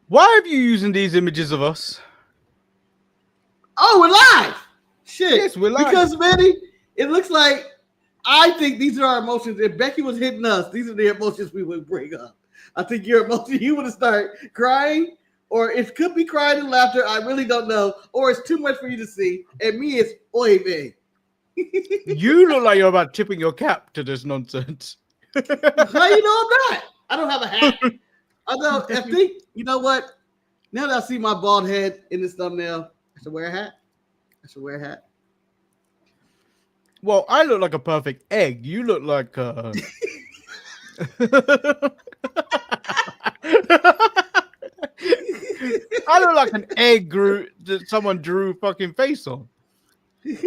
Why are you using these images of us? Oh, we're live. Shit. Yes, we're live. Because, Manny, it looks like I think these are our emotions. If Becky was hitting us, these are the emotions we would bring up. I think your emotion, you would start crying, or it could be crying and laughter. I really don't know. Or it's too much for you to see. And me, it's oy vey. You look like you're about tipping your cap to this nonsense. How you know I'm not? I don't have a hat. I think, you know what? Now that I see my bald head in this thumbnail, I should wear a hat. Well, I look like a perfect egg. You look like I look like an egg that someone drew fucking face on. Let's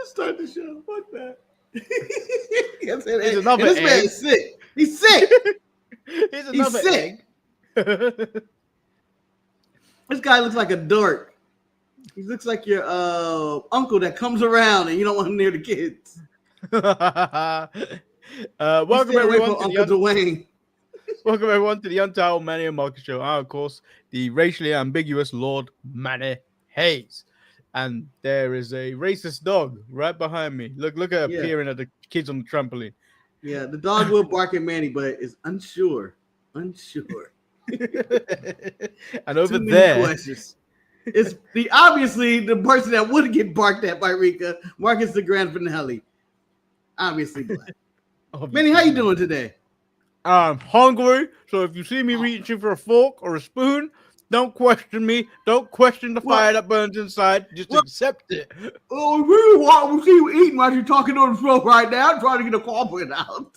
start the show. Fuck that. He's another this egg. man is sick. He's sick. He's another egg. This guy looks like a dork. He looks like your uncle that comes around and you don't want him near the kids. Welcome everyone to Uncle Dwayne. Welcome everyone to the Untitled Manny and Marcus Show. I'm, of course, the racially ambiguous Lord Manny Hayes. And there is a racist dog right behind me. Look at her peering at the kids on the trampoline. Yeah, the dog will bark at Manny, but is unsure. And over there, questions. It's obviously the person that would get barked at by Rika, Marcus the grand finale. Obviously black. Manny, how you doing today? I'm hungry, so if you see me reaching for a fork or a spoon, don't question me. Don't question the fire that burns inside. Just accept it. Oh, we really want to see you eating while you're talking on the phone right now. I'm trying to get a compliment out.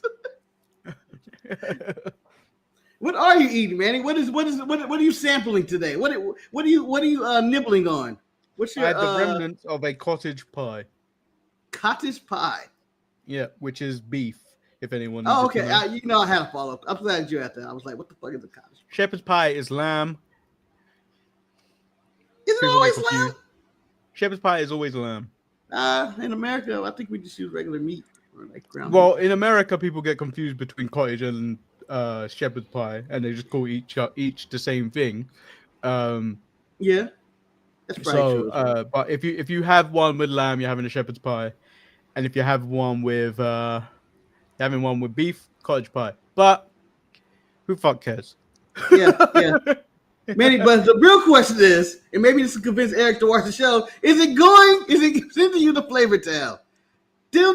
What are you eating, Manny? What are you sampling today? What are you nibbling on? What's your I had the remnants of a cottage pie. Cottage pie. Yeah, which is beef. If anyone. Oh, okay. I had a follow up. I'm glad you had that. I was like, what the fuck is a cottage pie? Shepherd's pie is lamb. Is it always lamb? Shepherd's pie is always lamb. In America, I think we just use regular meat or like ground. Well, meat. in America, people get confused between cottage and shepherd's pie, and they just call each the same thing. Yeah, that's probably true. But if you have one with lamb, you're having a shepherd's pie, and if you have one with having one with beef, cottage pie. But who fuck cares? Yeah. Manny, but the real question is, and maybe this will convince Eric to watch the show, is it sending you the flavor tale? Dill.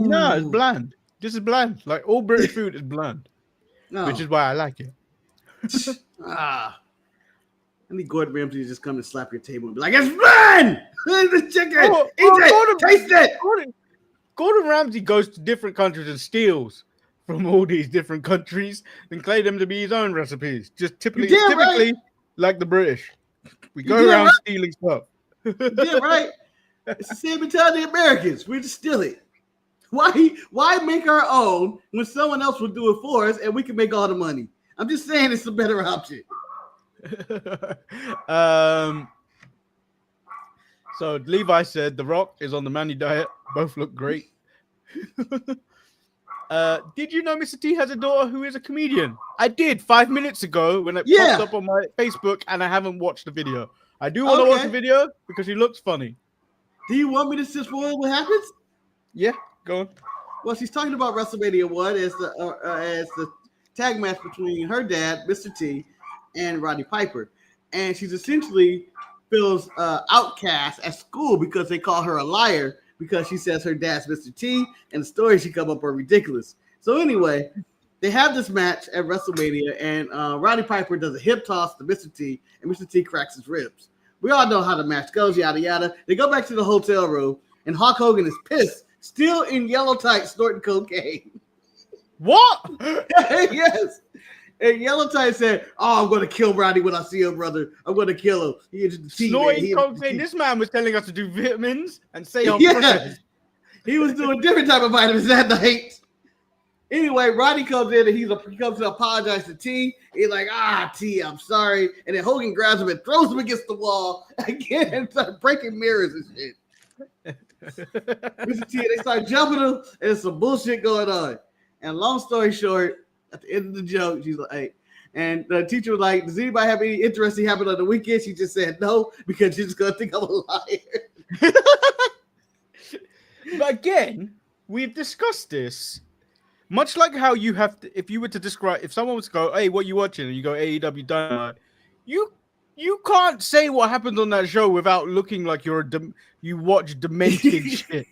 No, it's bland. This is bland. Like all British food is bland. No. Which is why I like it. I need Gordon Ramsay to just come and slap your table and be like, it's bland! The chicken! Eat it! Taste it! Gordon Ramsay goes to different countries and steals from all these different countries and claim them to be his own recipes. Just typically right. Like the British. We go around stealing stuff. Yeah, right. It's the same mentality the Americans. We just steal it. Why make our own when someone else will do it for us and we can make all the money? I'm just saying it's a better option. So Levi said The Rock is on the Manny diet. Both look great. Did you know Mr. T has a daughter who is a comedian? I did 5 minutes ago when it popped up on my Facebook, and I haven't watched the video. I do want to watch the video because he looks funny. Do you want me to spoil what happens? Yeah, go on. Well, she's talking about WrestleMania 1 as the tag match between her dad, Mr. T, and Roddy Piper. And she's essentially feels outcast at school because they call her a liar because she says her dad's Mr. T, and the stories she come up are ridiculous. So anyway, they have this match at WrestleMania, and Roddy Piper does a hip toss to Mr. T, and Mr. T cracks his ribs. We all know how the match goes, yada, yada. They go back to the hotel room, and Hulk Hogan is pissed, still in yellow tights, snorting cocaine. What? Yes. And Yellow Tight said, I'm going to kill Roddy when I see him, brother. I'm going to kill him. Snorting cocaine. This man was telling us to do vitamins and say on purpose. He was doing different type of vitamins that night. Anyway, Roddy comes in and he comes to apologize to T. He's like, T, I'm sorry. And then Hogan grabs him and throws him against the wall again and starts breaking mirrors and shit. Mr. T, they start jumping him and some bullshit going on. And long story short, at the end of the joke, she's like, hey. And the teacher was like, does anybody have any interesting happen on the weekend? She just said no, because she's just going to think I'm a liar. But again, we've discussed this. Much like how you have to, if you were to describe, if someone was to go, hey, what you watching? And you go, AEW Dynamite, you can't say what happened on that show without looking like you watch demented shit.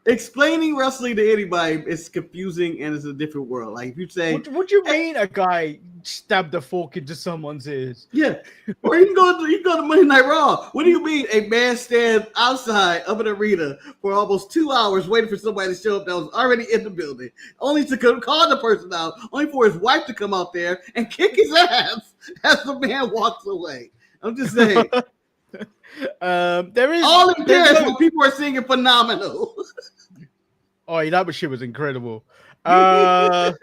Explaining wrestling to anybody is confusing and it's a different world. Like if you say, what do you mean a guy stabbed a fork into someone's ears? Yeah, or you can go to Monday Night Raw. What do you mean a man stand outside of an arena for almost 2 hours waiting for somebody to show up that was already in the building, only to call the person out, only for his wife to come out there and kick his ass as the man walks away? I'm just saying. There is all in cares when people are singing phenomenal. Oh, that shit was incredible. Let's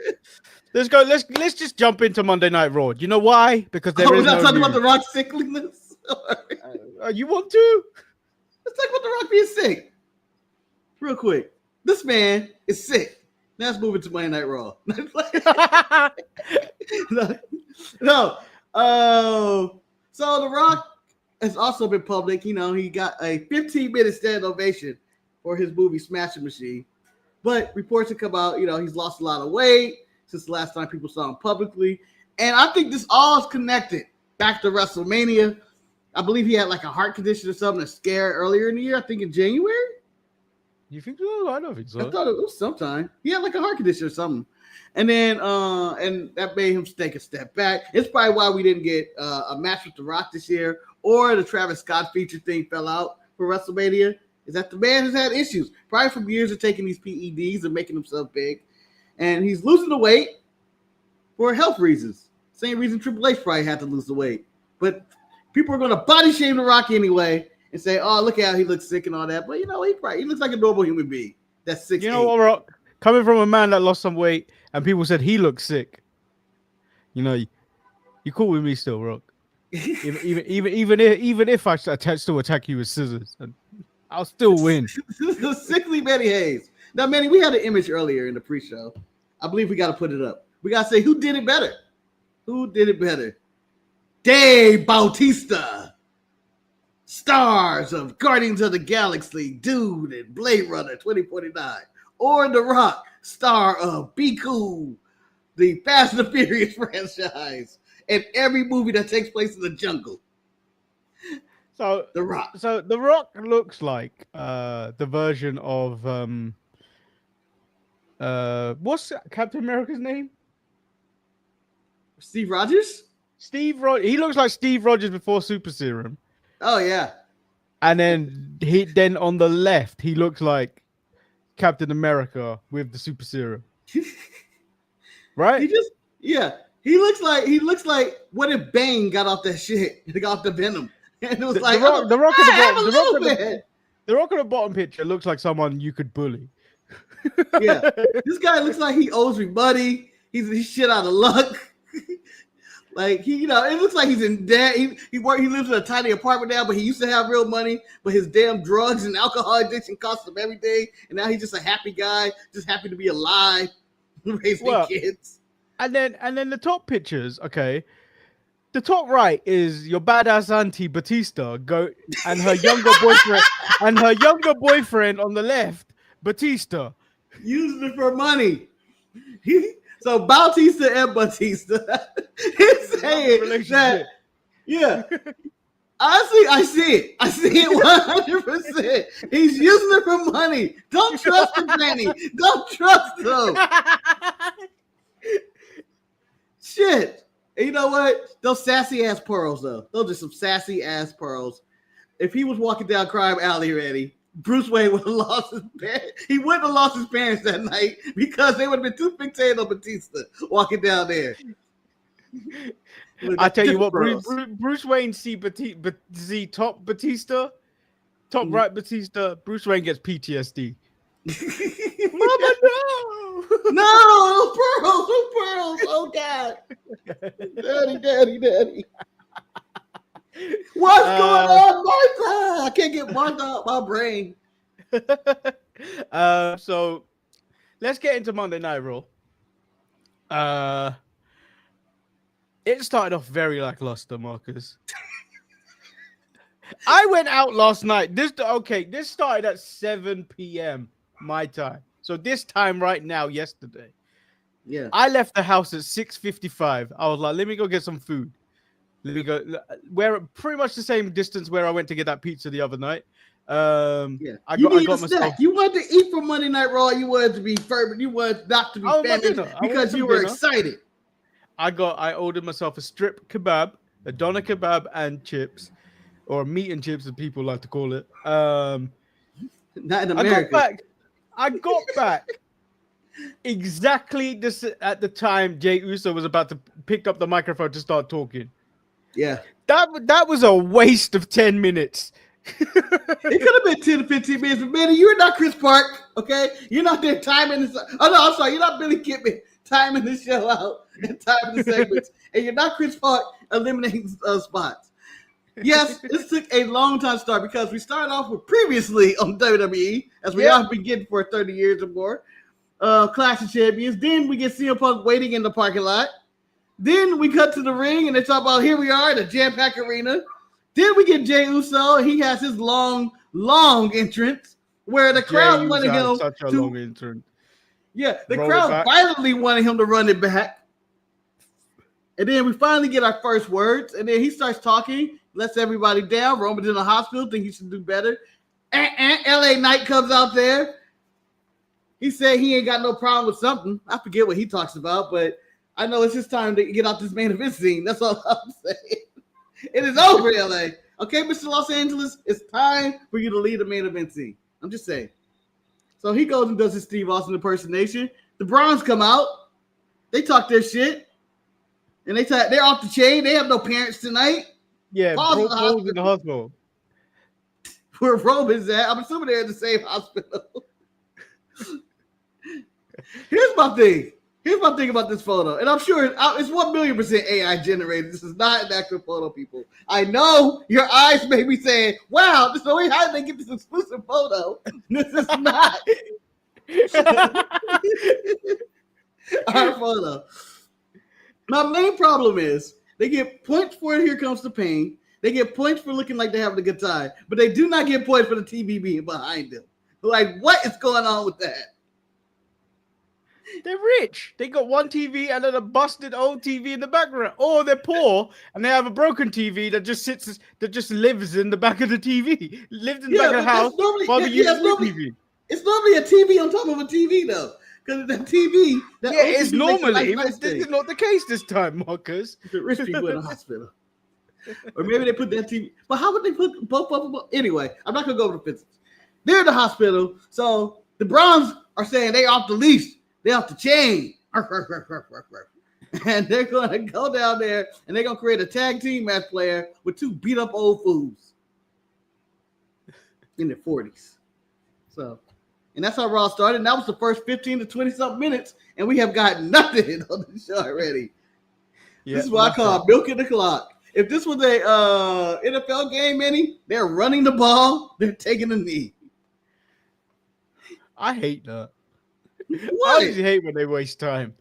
go. Let's just jump into Monday Night Raw. You know why? Because there is we're not no talking news. about The Rock's sickliness. You want to? Let's talk about The Rock being sick. Real quick. This man is sick. Now let's move into Monday Night Raw. No. So The Rock has also been public. You know, he got a 15-minute stand ovation for his movie Smashing Machine. But reports have come out, you know, he's lost a lot of weight since the last time people saw him publicly. And I think this all is connected back to WrestleMania. I believe he had like a heart condition or something, a scare earlier in the year, I think in January. You think so? I don't think so. I thought it was sometime. He had like a heart condition or something. And then and that made him take a step back. It's probably why we didn't get a match with The Rock this year, or the Travis Scott feature thing fell out for WrestleMania. Is that the man has had issues, probably from years of taking these PEDs and making himself big. And he's losing the weight for health reasons. Same reason Triple H probably had to lose the weight. But people are going to body shame The Rock anyway and say, oh, look how he looks sick and all that. But, you know, he looks like a normal human being. That's 6'8". You know what, Rock? Coming from a man that lost some weight and people said he looks sick. You know, you cool with me still, Rock. even if I still attack you with scissors, I'll still win. Sickly Manny Hayes. Now, Manny, we had an image earlier in the pre-show. I believe we got to put it up. We got to say who did it better. Who did it better? Dave Bautista, stars of Guardians of the Galaxy, Dude, and Blade Runner 2049, or The Rock, star of Be Cool, the Fast and the Furious franchise, and every movie that takes place in the jungle. So The Rock. So The Rock looks like the version of what's Captain America's name? Steve Rogers? Steve Rogers. He looks like Steve Rogers before Super Serum. Oh yeah. And then on the left he looks like Captain America with the Super Serum. Right? He looks like what if Bane got off that shit? He got off the Venom. And it was the Rock on the bottom picture looks like someone you could bully. Yeah, this guy looks like he owes me money. He's shit out of luck. Like it looks like he's in debt. He lives in a tiny apartment now, but he used to have real money. But his damn drugs and alcohol addiction cost him everything, and now he's just a happy guy, just happy to be alive, raising kids. And then the top pictures, okay. The top right is your badass auntie Batista and her younger boyfriend on the left, Batista. Using it for money. So Bautista and Batista is saying that, yeah. Honestly, I see it. I see it 100%. He's using it for money. Don't trust him, Manny. Don't trust him. Shit. And you know what? Those sassy ass pearls, though. Those are some sassy ass pearls. If he was walking down Crime Alley already, Bruce Wayne would have lost his parents. He wouldn't have lost his parents that night because they would have been too fixated on Batista walking down there. I tell you what, Bruce Wayne see top Batista, top right Batista. Bruce Wayne gets PTSD. Mama, no! No, pearls, oh God. Daddy. What's going on, Martha? I can't get Martha out my brain. So let's get into Monday Night Raw. It started off very lackluster, Marcus. I went out last night. This started at 7 p.m. my time. So this time right now, yesterday. Yeah. I left the house at 6:55. I was like, let me go get some food. Let me go. We're pretty much the same distance where I went to get that pizza the other night. Yeah. I you got myself. Snack. You wanted to eat for Monday Night Raw. You wanted to be fervent. You wanted not to be famished because you were excited. I ordered myself a strip kebab, a doner kebab, and chips, or meat and chips, as people like to call it. Not in America. I got back exactly this at the time Jey Uso was about to pick up the microphone to start talking. Yeah. That was a waste of 10 minutes. It could have been 10 to 15 minutes, but Manny, you're not Chris Park, okay? You're not there timing this. Oh, no, I'm sorry. You're not Billy Kidman timing the show out and timing the segments. And you're not Chris Park eliminating spots. Yes, this took a long time to start because we started off with previously on WWE, as we all been getting for 30 years or more, Clash of Champions. Then we get CM Punk waiting in the parking lot. Then we cut to the ring, and they talk about here we are at the jam-packed arena. Then we get Jey Uso. He has his long entrance where the crowd wanted him such a long entrance. Yeah, the crowd violently wanted him to run it back. And then we finally get our first words, and then he starts talking, lets everybody down. Roman's in the hospital, think he should do better. LA Knight comes out there. He said he ain't got no problem with something. I forget what he talks about, but I know it's his time to get out this main event scene. That's all I'm saying. It is over, LA. Okay, Mr. Los Angeles, it's time for you to lead the main event scene. I'm just saying. So he goes and does his Steve Austin impersonation. The Browns come out. They talk their shit. And they're off the chain. They have no parents tonight. Yeah, Paul's in the hospital. Where Roman's at. I'm assuming they're in the same hospital. Here's my thing. Here's my thing about this photo, and I'm sure it's 1,000,000% AI generated. This is not an actual photo, people. I know your eyes may be saying, "Wow, this way how did they get this exclusive photo?" This is not our photo. My main problem is they get points for Here Comes the Pain. They get points for looking like they're having a good time, but they do not get points for the TV being behind them. Like, what is going on with that? They're rich. They got one TV and then a busted old TV in the background. Or they're poor and they have a broken TV that just lives in the back of the TV. Lives in the back of the house while they use the TV. It's normally a TV on top of a TV, though. Because the TV... it's normally, but this is not the case this time, Marcus. The rich people in the hospital. Or maybe they put that TV... But how would they put both of them? Anyway, I'm not going to go over the physics. They're in the hospital, so the Browns are saying they off the leash. They off the chain. And they're going to go down there and they're going to create a tag team match player with two beat up old fools in their 40s. So, and that's how Raw started. And that was the first 15 to 20 something minutes. And we have got nothing on the show already. Yeah, this is what I call milking the clock. If this was a NFL game, Manny, they're running the ball. They're taking a knee. I hate that. What? I always hate when they waste time.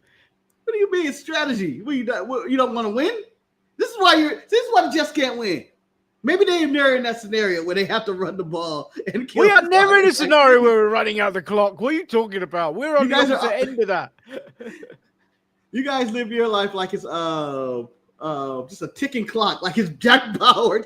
What do you mean strategy? You don't want to win? This is why the Jets can't win. Maybe they're in that scenario where they have to run the ball and kill. We are never in a scenario where we're running out the clock. What are you talking about? We're on the opposite end of that. You guys live your life like it's just a ticking clock, like it's Jack Bauer.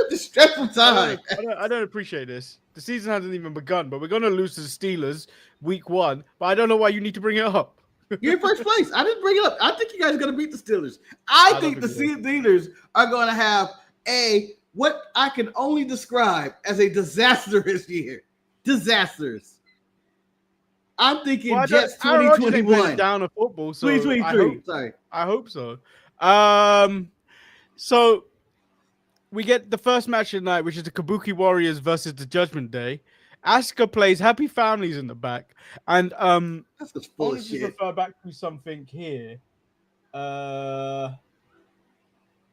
The stressful time. I don't appreciate this. The season hasn't even begun, but we're going to lose to the Steelers week 1. But I don't know why you need to bring it up. You're in first place. I didn't bring it up. I think you guys are going to beat the Steelers. I think the Steelers are going to have what I can only describe as a disastrous year. Disastrous. I'm thinking Jets 2021. Down of football, so 2023. I hope so. So we get the first match of the night, which is the Kabuki Warriors versus the Judgment Day. Asuka plays Happy Families in the back. And that's just full of shit. Refer back to something here.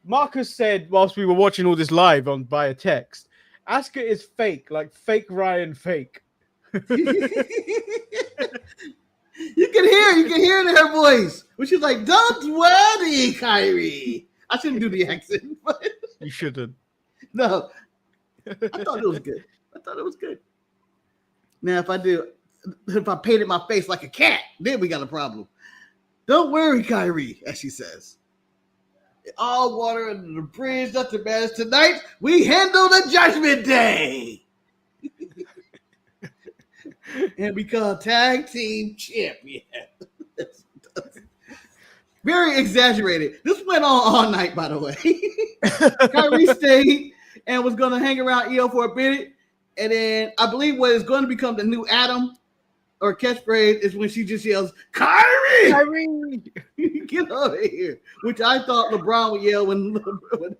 Marcus said whilst we were watching all this live via text, Asuka is fake, like fake Ryan fake. You can hear it in her voice when she's like, "Don't worry, KAIRI." I shouldn't do the accent, but You shouldn't. no, I thought it was good. I thought it was good. Now, if I painted my face like a cat, then we got a problem. Don't worry, KAIRI, as she says. All water under the bridge, nothing matters. Tonight, we handle the Judgment Day. And become tag team champion. Very exaggerated. This went on all night, by the way. KAIRI stayed and was going to hang around EO for a minute. And then I believe what is going to become the new Adam or catchphrase is when she just yells, KAIRI! KAIRI! Get over here. Which I thought LeBron would yell when he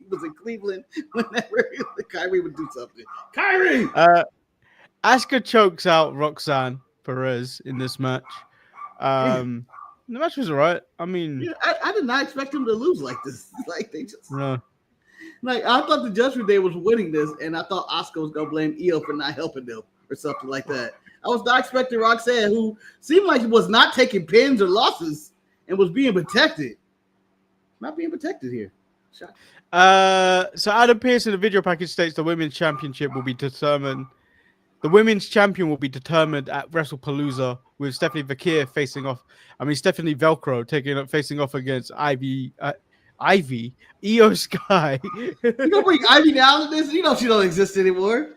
was in Cleveland. Whenever KAIRI would do something. KAIRI! Asuka chokes out Roxanne Perez in this match. The match was alright. I mean, yeah, I did not expect them to lose like this. Like they just, no. Like I thought the Judgment Day was winning this, and I thought Asuka was gonna blame Io for not helping them or something like that. I was not expecting Roxanne, who seemed like she was not taking pins or losses and was being protected. Not being protected here. So Adam Pearce in the video package states the women's championship will be determined. The women's champion will be determined at WrestlePalooza with Stephanie Velcro facing off. Stephanie Velcro facing off against Ivy, Io Sky. You gonna bring Ivy down to this? You know she don't exist anymore.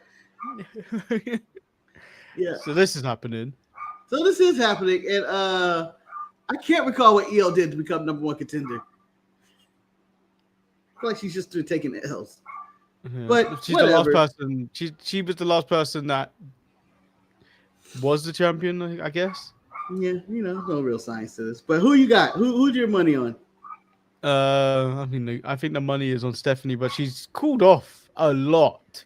Yeah. So this is happening. And I can't recall what Io did to become number one contender. I feel like she's just taking the L's. Yeah. But she's whatever. the last person. She was the last person that was the champion, I guess. Yeah, no real science to this. But who you got? Who's your money on? I think the money is on Stephanie, but she's cooled off a lot.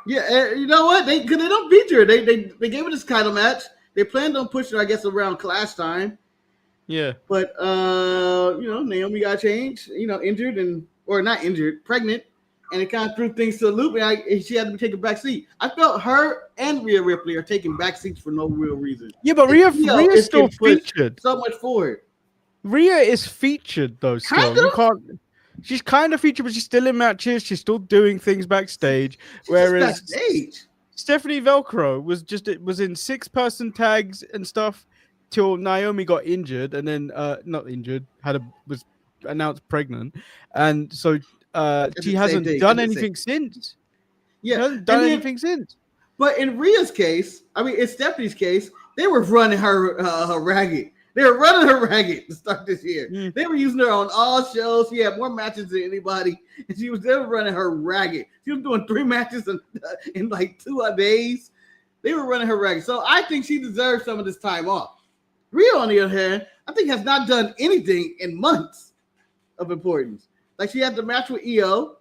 Yeah, you know what? Because they don't feature her. They gave her this title match. They planned on pushing her, I guess, around Clash time. Yeah. But Naomi got changed. Injured or not injured, pregnant. And it kind of threw things to the loop, and she had to be taking back seat. I felt her and Rhea Ripley are taking back seats for no real reason. Yeah, but Rhea's still featured. So much forward. Rhea is featured though. Still, you can't. She's kind of featured, but she's still in matches. She's still doing things backstage. Whereas backstage. Stephanie Velcro was in 6-person tags and stuff till Naomi got injured, and then not injured, was announced pregnant, and so. She hasn't done anything since. Yeah, she hasn't done anything since. But in Rhea's case, in Stephanie's case, they were running her ragged. They were running her ragged to start this year. Mm. They were using her on all shows. She had more matches than anybody, and they were running her ragged. She was doing 3 matches in like 2 days. They were running her ragged. So I think she deserves some of this time off. Rhea, on the other hand, I think has not done anything in months of importance. Like she had the match with EO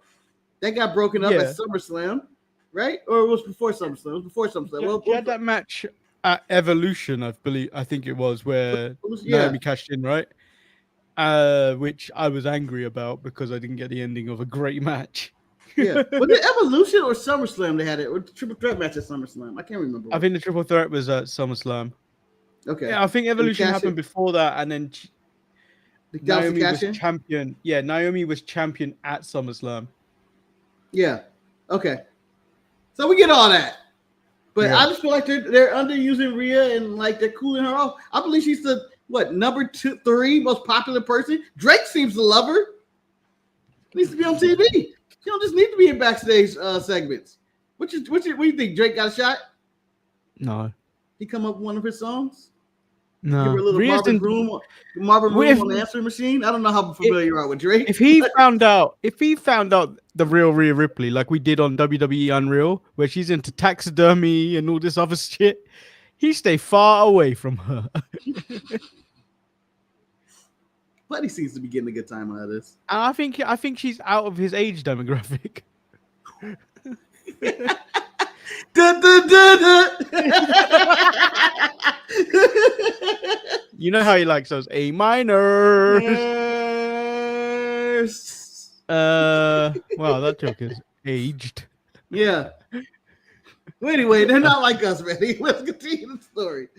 that got broken up at SummerSlam, right? Or it was before SummerSlam. It was before SummerSlam. She had that match at Evolution, I think it was, where Naomi cashed in, right? Which I was angry about because I didn't get the ending of a great match. Yeah. Was it Evolution or SummerSlam they had it? Or the triple threat match at SummerSlam? I can't remember. I think the triple threat was at SummerSlam. Okay. Yeah, I think Evolution happened before that, and then Naomi was champion. Yeah, Naomi was champion at SummerSlam. Yeah. Okay. So we get all that. But I just feel like they're underusing Rhea and like they're cooling her off. I believe she's the number 3 most popular person. Drake seems to love her. Needs to be on TV. She don't just need to be in backstage segments. What do you think? Drake got a shot? No. He come up with one of his songs? No. Give her a little Marvin Room on the answering machine. I don't know how familiar you are with Drake. If he found out the real Rhea Ripley, like we did on WWE Unreal, where she's into taxidermy and all this other shit, he stay far away from her. But he seems to be getting a good time out of this. And I think she's out of his age demographic. You know how he likes those A minors. Yes. Wow, that joke is aged. Yeah. Well, anyway, they're not like us, man. Let's continue the story.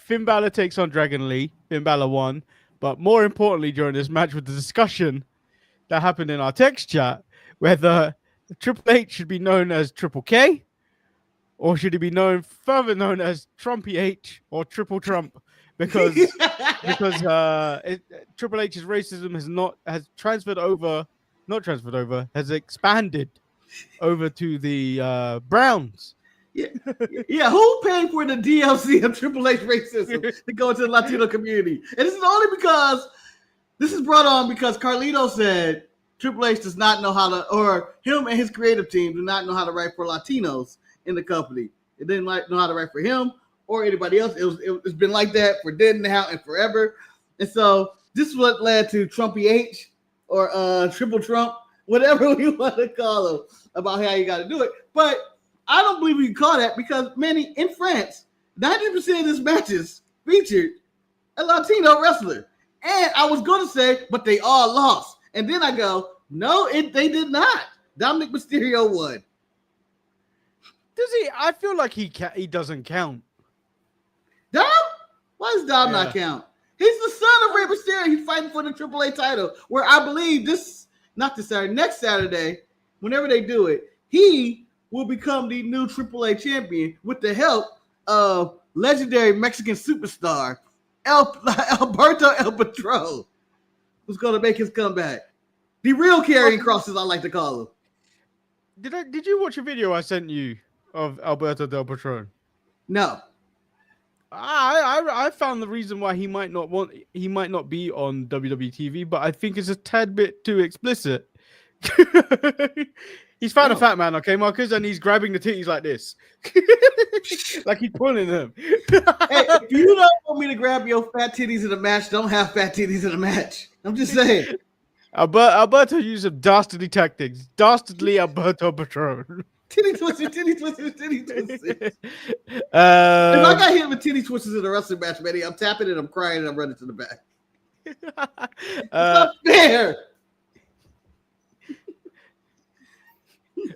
Finn Balor takes on Dragon Lee. Finn Balor won. But more importantly, during this match with the discussion that happened in our text chat, whether Triple H should be known as Triple K, or should he be further known as Trumpy H or Triple Trump? Because Triple H's racism has expanded over to the Browns. Yeah, who paid for the DLC of Triple H racism to go into the Latino community? And this is only because this is brought on because Carlito said Triple H does not know how to, or him and his creative team do not know how to write for Latinos in the company. It didn't know how to write for him or anybody else. It's been like that for then, now, and forever. And so this is what led to Trumpy H or Triple Trump, whatever you want to call him, about how you got to do it. But I don't believe we can call that because, Manny, in France, 90% of these matches featured a Latino wrestler. And I was going to say, but they all lost. And then I go, no, they did not. Nik Mysterio won. Does he? I feel like he doesn't count. Dom? Why does Dom not count? He's the son of Rey Mysterio. He's fighting for the AAA title, where I believe next Saturday, whenever they do it, he will become the new AAA champion with the help of legendary Mexican superstar Alberto El Patron, who's going to make his comeback. The real carrying crosses, I like to call him. Did you watch a video I sent you of Alberto Del Patron? No. I found the reason why he might not be on WWE TV, but I think it's a tad bit too explicit. He's found a fat man, okay, Marcus, and he's grabbing the titties like this, like he's pulling them. Hey, if you don't want me to grab your fat titties in a match, don't have fat titties in a match. I'm just saying. Alberto used some dastardly tactics. Dastardly Alberto Patron. Titty twisters. If I got hit with titty twisters in a wrestling match, Manny, I'm tapping and I'm crying and I'm running to the back. It's not fair.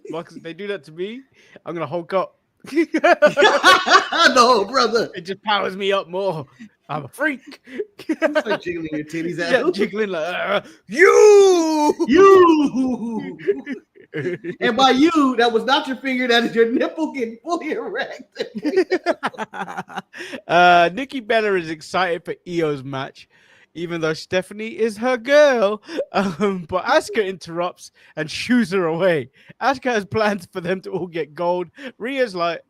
Marcus, if they do that to me, I'm gonna hulk up. No, brother. It just powers me up more. I'm a freak. Start jiggling your titties out. Jiggling like you. And by you, that was not your finger. That is your nipple getting fully erect. Nikki Bella is excited for IYO's match, even though Stephanie is her girl. But Asuka interrupts and shoos her away. Asuka has plans for them to all get gold. Rhea's like,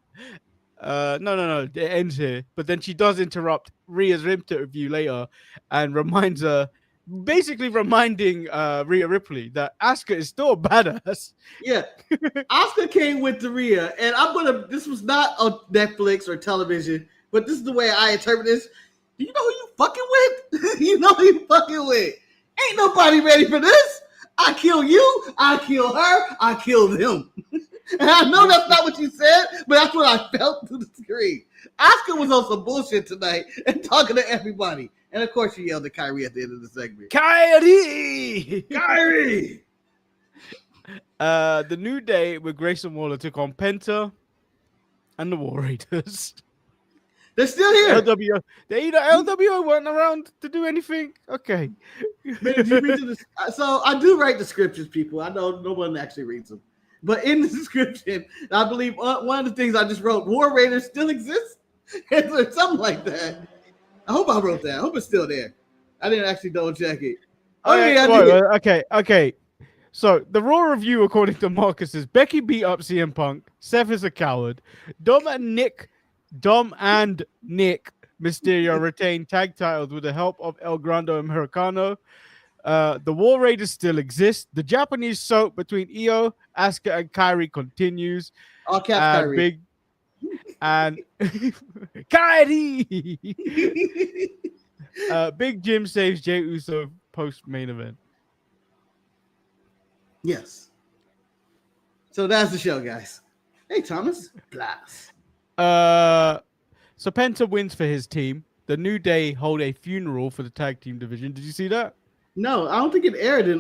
no, it ends here. But then she does interrupt Rhea's interview later and reminds her, basically reminding Rhea Ripley that Asuka is still a badass. Yeah. Asuka came with the Rhea, and this was not on Netflix or television, but this is the way I interpret this. Do you know who you fucking with? You know who you fucking with. Ain't nobody ready for this. I kill you, I kill her, I kill them. And I know that's not what you said, but that's what I felt through the screen. Asuka was on some bullshit tonight and talking to everybody. And of course, she yelled at KAIRI at the end of the segment. KAIRI! KAIRI! The New Day with Grayson Waller took on Penta and the War Raiders. They're still here. LWO weren't around to do anything. Okay. So I do write descriptions, people. I know no one actually reads them. But in the description, I believe one of the things I just wrote, War Raiders still exist? Or something like that. I hope I wrote that. I hope it's still there. I didn't actually double check it. Okay. So the Raw review, according to Marcus, is Becky beat up CM Punk. Seth is a coward. Dom and Nik Mysterio retained tag titles with the help of El Grande Americano. The War Raiders still exist. The Japanese soap between IYO, Asuka, and KAIRI continues. All caps KAIRI. And KAIRI. Big Jim saves JEY Uso post main event. Yes. So that's the show, guys. Hey, Thomas. Blast. So Penta wins for his team. The New Day hold a funeral for the tag team division. Did you see that? No, I don't think it aired in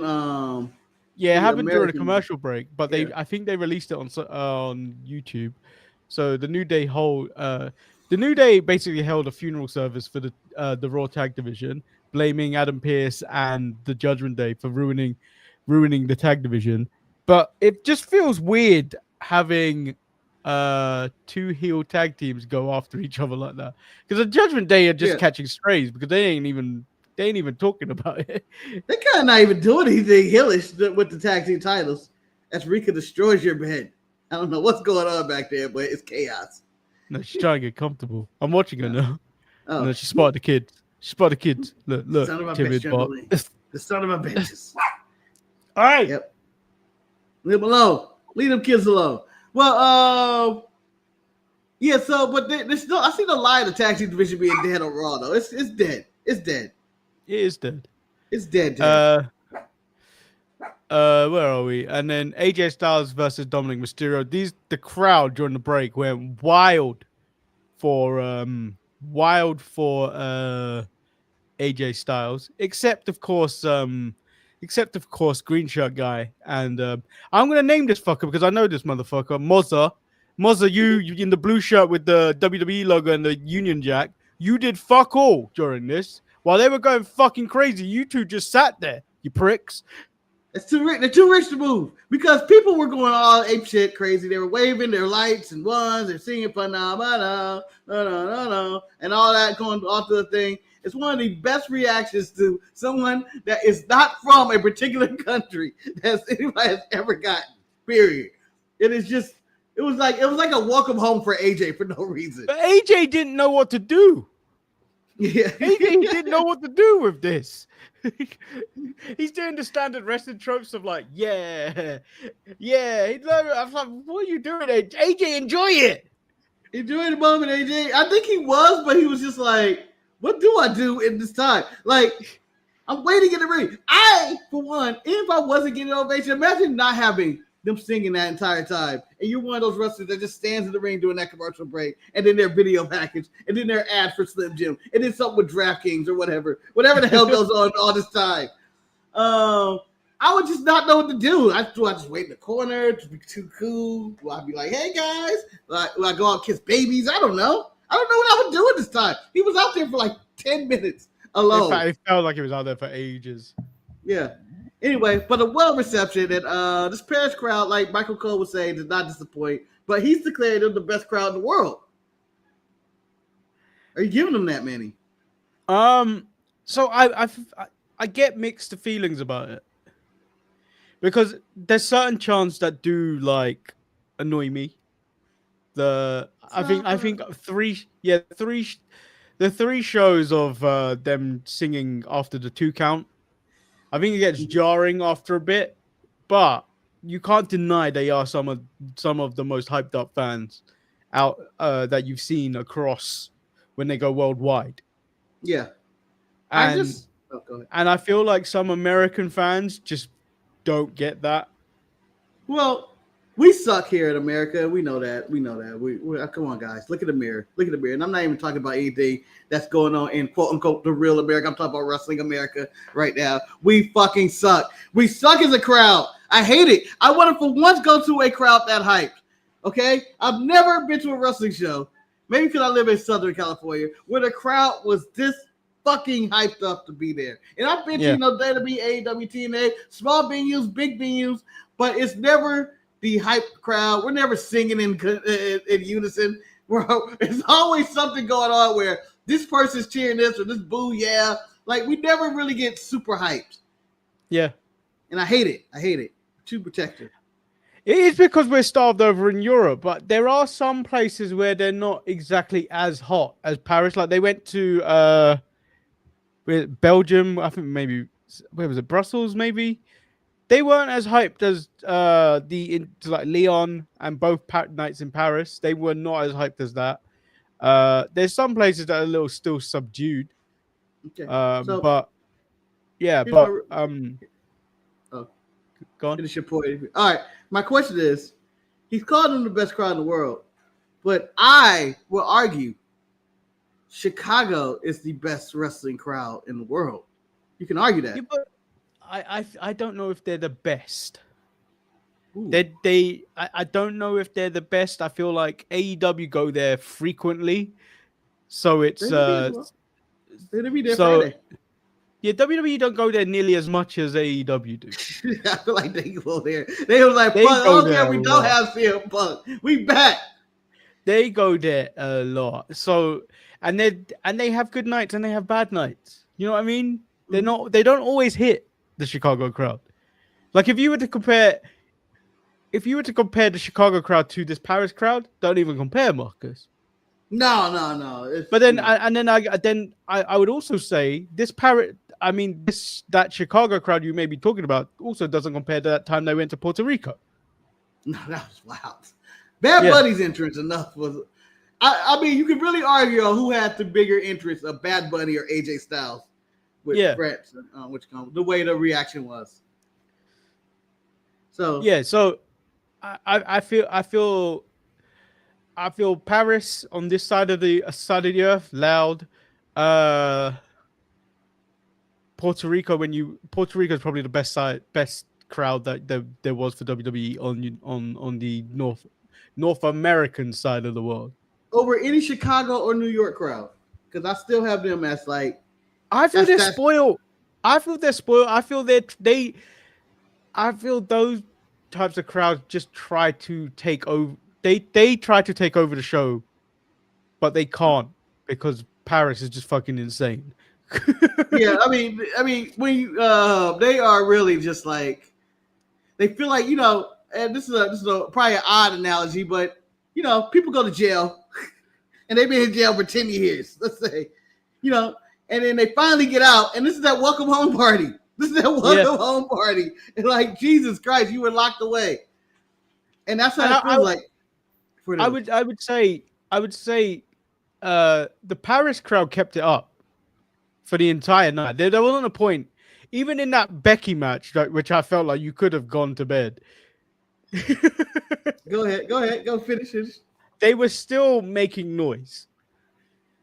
Yeah, it the happened during a American. commercial break, but Yeah. I think they released it on YouTube. So the New Day basically held a funeral service for the Raw Tag Division, blaming Adam Pearce and the Judgment Day for ruining the tag division. But it just feels weird having two heel tag teams go after each other like that, because the Judgment Day are just Yeah. catching strays because they ain't even talking about it. They kind of not even doing anything heelish with the tag team titles. As Rika destroys your bed. I don't know what's going on back there, but it's chaos. No, she's trying to get comfortable. I'm watching her No. now. Oh, No, she spotted the kids. She spotted the kids. Look, son of a bitch, timid bot. Generally. The son of a bitches. All right. Yep. Leave them alone. Leave them kids alone. Well, yeah. So, but there's still. I see the line of tag team division being dead on Raw though. It's dead. It's dead. It is dead. It's dead. Where are we? And then AJ Styles versus Dominic Mysterio. The crowd during the break went wild for AJ Styles, except of course Green Shirt guy. And I'm gonna name this fucker because I know this motherfucker, Mozza, you in the blue shirt with the WWE logo and the Union Jack. You did fuck all during this while they were going fucking crazy. You two just sat there, you pricks. It's too rich. They're too rich to move because people were going all ape shit crazy. They were waving their lights and ones. They're singing "Panama," and all that going off to the thing. It's one of the best reactions to someone that is not from a particular country that anybody has ever gotten. Period. It is just. It was like a welcome home for AJ for no reason. But AJ didn't know what to do. Yeah, AJ didn't know what to do with this. He's doing the standard wrestling tropes of like, yeah. I was like, what are you doing, AJ? Enjoy it. Enjoy the moment, AJ. I think he was, but he was just like, what do I do in this time? Like, I'm waiting in the ring. I, for one, if I wasn't getting ovation, imagine not having them singing that entire time. And you're one of those wrestlers that just stands in the ring doing that commercial break, and then their video package, and then their ad for Slim Jim, and then something with DraftKings or whatever the hell goes on all this time. I would just not know what to do. Do I just wait in the corner to be too cool? Do I be like, hey guys? Will I go out and kiss babies? I don't know. I don't know what I would do at this time. He was out there for like 10 minutes alone. In fact, it felt like he was out there for ages. Yeah. Anyway, but a well reception, and this Paris crowd, like Michael Cole was saying, did not disappoint. But he's declared them the best crowd in the world. Are you giving them that, Manny? So I get mixed feelings about it because there's certain chants that do like annoy me. The three shows of them singing after the 2 count. I think it gets jarring after a bit, but you can't deny they are some of the most hyped up fans out that you've seen across when they go worldwide. Yeah. And go ahead. And I feel like some American fans just don't get that. Well, we suck here in America. We know that. We come on, guys. Look at the mirror. And I'm not even talking about anything that's going on in quote unquote the real America. I'm talking about wrestling America right now. We fucking suck. We suck as a crowd. I hate it. I want to for once go to a crowd that hyped. Okay? I've never been to a wrestling show, maybe because I live in Southern California, where the crowd was this fucking hyped up to be there. And I've been to, WWE, AEW, TNA, small venues, big venues, but it's never the hype crowd. We're never singing in unison. There's always something going on where this person's cheering this or this boo, yeah. Like, we never really get super hyped. Yeah. And I hate it. Too protective. It is because we're starved over in Europe, but there are some places where they're not exactly as hot as Paris. Like, they went to Belgium, I think maybe, where was it? Brussels, maybe? They weren't as hyped as like Lyon and both nights in Paris. They were not as hyped as that. There's some places that are a little still subdued. Okay. But yeah, go on. Finish your point. All right. My question is, he's called them the best crowd in the world, but I will argue Chicago is the best wrestling crowd in the world. You can argue that. Yeah, but I don't know if they're the best. Ooh. I don't know if they're the best. I feel like AEW go there frequently, so it's They'll be there so Friday. yeah, WWE don't go there nearly as much as AEW do. I feel like they go there. They was like, They fuck, I go don't care. there We a don't lot. have CM Punk. We back. They go there a lot. So and they have good nights and they have bad nights. You know what I mean? They don't always hit the Chicago crowd. Like if you were to compare the Chicago crowd to this Paris crowd, don't even compare, Marcus. No. But then I would also say that Chicago crowd you may be talking about also doesn't compare to that time they went to Puerto Rico. No, that was wild. Bad Bunny's entrance enough was. I mean, you could really argue on who had the bigger interest of Bad Bunny or AJ Styles with Brett, the way the reaction was. So so I feel Paris on this side of the earth loud. Puerto Rico is probably the best crowd that there was for WWE on the North American side of the world. Over any Chicago or New York crowd, because I still have them as like. I feel they're spoiled. I feel those types of crowds just try to take over. They try to take over the show, but they can't because Paris is just fucking insane. Yeah, I mean, when you, they are really just like they feel like and this is probably an odd analogy, but people go to jail and they've been in jail for 10 years, let's say, and then they finally get out, and this is that welcome home party. This is that welcome home party, and like Jesus Christ, you were locked away, and that's how it feels like. I would say the Paris crowd kept it up for the entire night. There wasn't a point, even in that Becky match, which I felt like you could have gone to bed. Go ahead, go finish it. They were still making noise.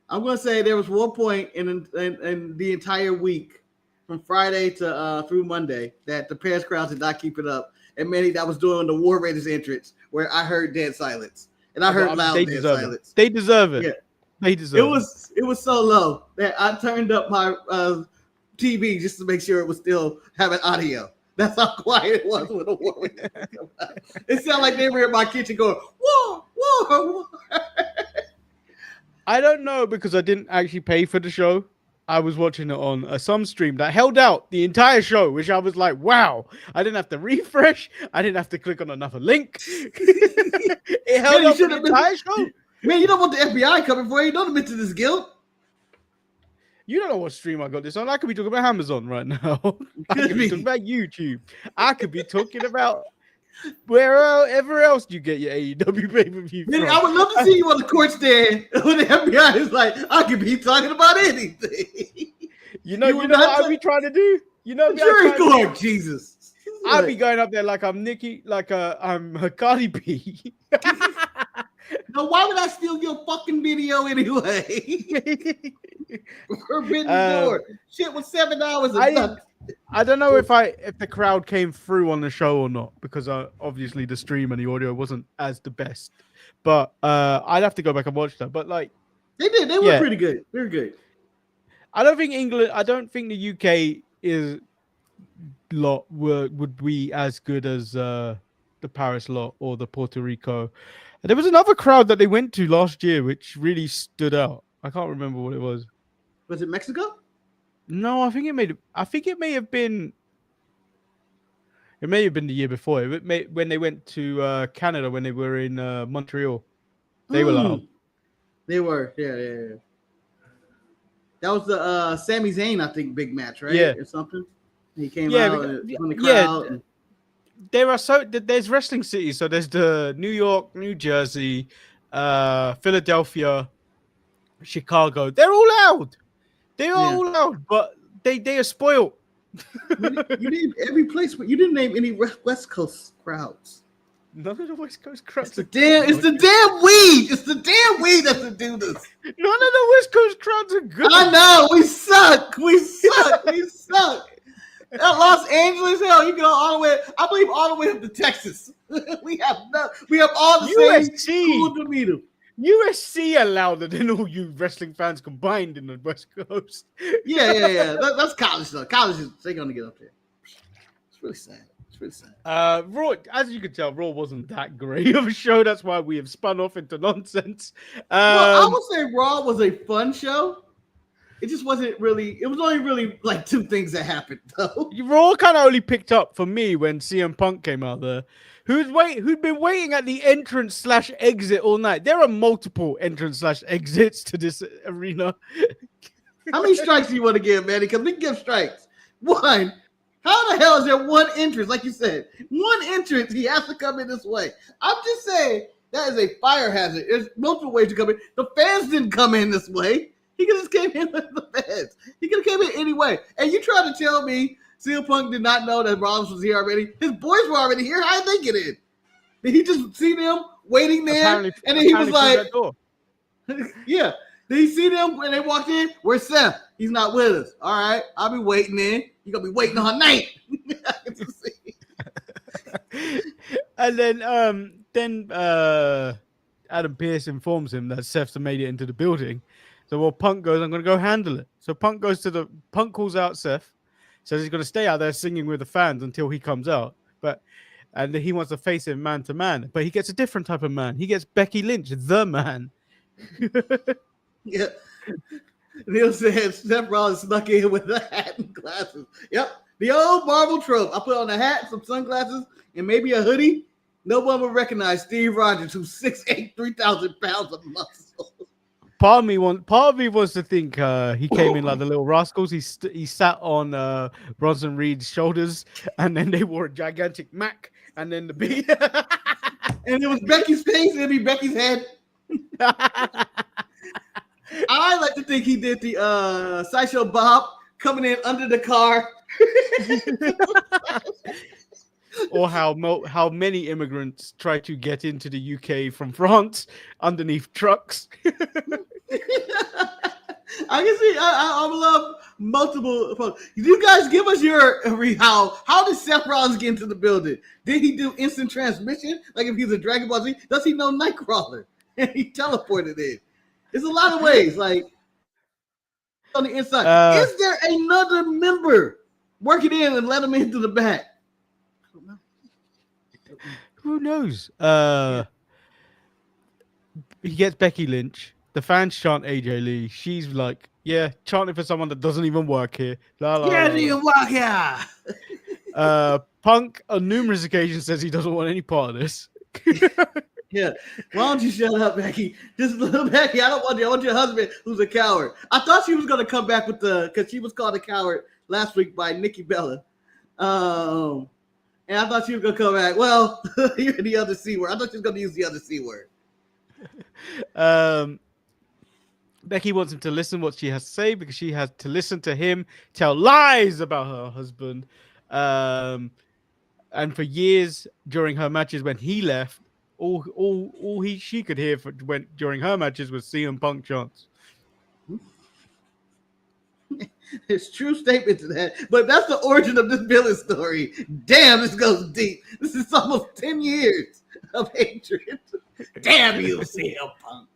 I'm gonna say there was one point in the entire week, from Friday to through Monday, that the Paris crowd did not keep it up, and Manny that was doing the War Raiders entrance, where I heard dead silence, and I heard loud dead silence. They deserve it. Yeah. They deserve it. It was so low that I turned up my TV just to make sure it was still having audio. That's how quiet it was when the War Raiders come out. It sounded like they were in my kitchen going, "War, war, war." I don't know because I didn't actually pay for the show. I was watching it on some stream that held out the entire show, which I was like, wow. I didn't have to refresh. I didn't have to click on another link. It held out the entire show. Man, you don't want the FBI coming for you. You don't admit to this guilt. You don't know what stream I got this on. I could be talking about Amazon right now. I could be talking about YouTube. I could be talking about wherever else you get your AEW pay-per-view from. I would love to see you on the court stand when the FBI is like, I could be talking about anything. You know what I'd be trying to do? Jury court, Jesus. I'd be going up there like I'm Nikki, like I'm Cardi B. Now, why would I steal your fucking video anyway? Forbidden door. Shit was $7. I don't know if the crowd came through on the show or not, because obviously the stream and the audio wasn't as the best. But I'd have to go back and watch that. But like they did, they were pretty good. They were good. I don't think the UK would be as good as the Paris lot or the Puerto Rico. There was another crowd that they went to last year which really stood out. I can't remember what it was. Was it Mexico? No, I think it may have been. It may have been the year before. When they went to Canada, when they were in Montreal, they were loud. They were, yeah. That was the Sami Zayn, I think, big match, right? Yeah, or something. He came out from the crowd. There's wrestling cities. So there's the New York, New Jersey, Philadelphia, Chicago. They're all loud. They are all loud, but they are spoiled. You named every place, but you didn't name any West Coast crowds. None of the West Coast crowds. It's the damn weed. It's the damn weed that's to do this. None of the West Coast crowds are good. I know. We suck. We suck. Los Angeles, hell, you go all the way. I believe all the way up to Texas. we have all the USC. same cool demeanor. USC are louder than all you wrestling fans combined in the West Coast. Yeah. That's college stuff. College is they're gonna get up there. It's really sad. Raw, as you can tell, Raw wasn't that great of a show. That's why we have spun off into nonsense. Well, I would say Raw was a fun show. It just wasn't really. It was only really like two things that happened though. Raw kind of only picked up for me when CM Punk came out there. Who'd been waiting at the entrance / exit all night. There are multiple entrance / exits to this arena. How many strikes do you want to give, Manny? Because we can give strikes. One. How the hell is there one entrance? Like you said, one entrance. He has to come in this way. I'm just saying that is a fire hazard. There's multiple ways to come in. The fans didn't come in this way. He could have just came in with the fans. He could have came in anyway. And you trying to tell me CM Punk did not know that Rollins was here already? His boys were already here. How did they get in? Did he just see them waiting there? And then he was like, yeah. Did he see them when they walked in? Where's Seth? He's not with us. All right. I'll be waiting in. You're going to be waiting all night. And then Adam Pearce informs him that Seth's made it into the building. So Punk goes, I'm going to go handle it. So Punk calls out Seth, says he's going to stay out there singing with the fans until he comes out. And he wants to face him man to man, but he gets a different type of man. He gets Becky Lynch, the man. Yeah. Neil said Seth Rollins snuck in with a hat and glasses. Yep. The old Marvel trope. I put on a hat, some sunglasses, and maybe a hoodie. No one will recognize Steve Rogers, who's 6'8", 3,000 pounds of muscle. Part of me wants to think he came in like the Little Rascals. He sat on Bronson Reed's shoulders, and then they wore a gigantic Mac, and then the beat. And it was Becky's face, and it'd be Becky's head. I like to think he did the Sideshow Bob coming in under the car. Or how many immigrants try to get into the UK from France underneath trucks. I can see. I would love multiple. You guys give us your how did Seth Rollins get into the building? Did he do instant transmission? Like if he's a Dragon Ball Z, does he know Nightcrawler? And he teleported in. There's a lot of ways. Like on the inside, is there another member working in and let him into the back? I don't know. Who knows? He gets Becky Lynch. The fans chant AJ Lee. She's like, yeah, chanting for someone that doesn't even work here. Doesn't even work here. Punk on numerous occasions says he doesn't want any part of this. Yeah. Why don't you shut up, Becky? Just little Becky. I don't want you. I want your husband who's a coward. I thought she was going to come back with because she was called a coward last week by Nikki Bella. And I thought she was going to come back. Well, you're the other C word. I thought she was going to use the other C word. Becky wants him to listen what she has to say because she has to listen to him tell lies about her husband. And for years during her matches when he left, all she could hear during her matches was CM Punk chants. It's true statement to that, but that's the origin of this villain story. Damn, this goes deep. This is almost 10 years of hatred. Damn you, CM Punk.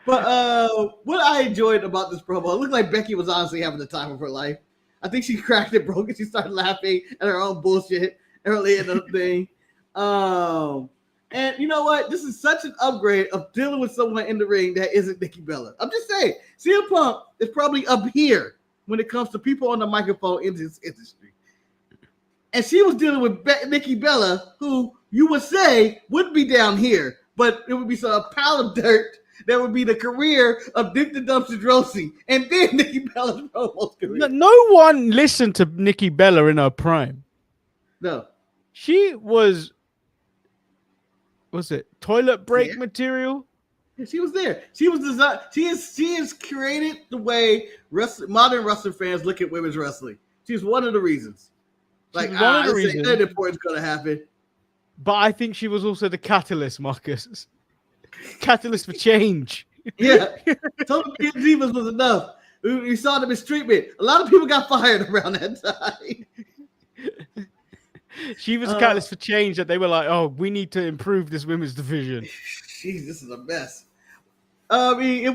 But what I enjoyed about this promo, it looked like Becky was honestly having the time of her life. I think she cracked it broken. She started laughing at her own bullshit early in the thing. And you know what? This is such an upgrade of dealing with someone in the ring that isn't Nikki Bella. I'm just saying, CM Punk is probably up here when it comes to people on the microphone in this industry. And she was dealing with Nikki Bella, who you would say would be down here, but it would be a pile of dirt that would be the career of Dick the Dumpster Drosy, and then Nikki Bella's promo career. No one listened to Nikki Bella in her prime. No. She was it toilet break material? Yeah, she was there. She was designed. She is created the way modern wrestling fans look at women's wrestling. She's one of the reasons. Like one of the reasons. Nothing important is going to happen. But I think she was also the catalyst, Marcus. Catalyst for change. Yeah. Total Divas was enough. We saw the mistreatment. A lot of people got fired around that time. She was a catalyst for change that they were like, oh, we need to improve this women's division. Jeez, this is a mess. I mean,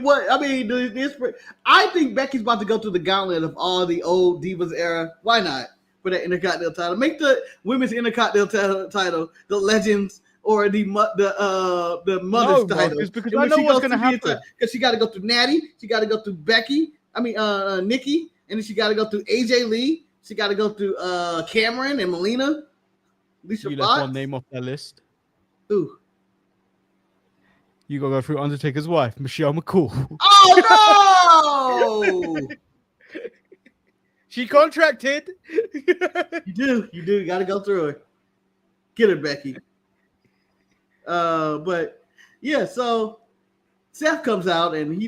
I think Becky's about to go through the gauntlet of all the old Divas era. Why not? For the Intercontinental title. Make the women's Intercontinental title the Legends or the Mother's title. Because I know what's going to happen. Because she got to go through Natty. She got to go through Becky. Nikki. And then she got to go through AJ Lee. She got to go through Cameron and Melina. Lisa you Fox. left one name off that list. Who? You got to go through Undertaker's wife, Michelle McCool. Oh, no! She contracted. You do. You got to go through her. Get her, Becky. But yeah, so Seth comes out and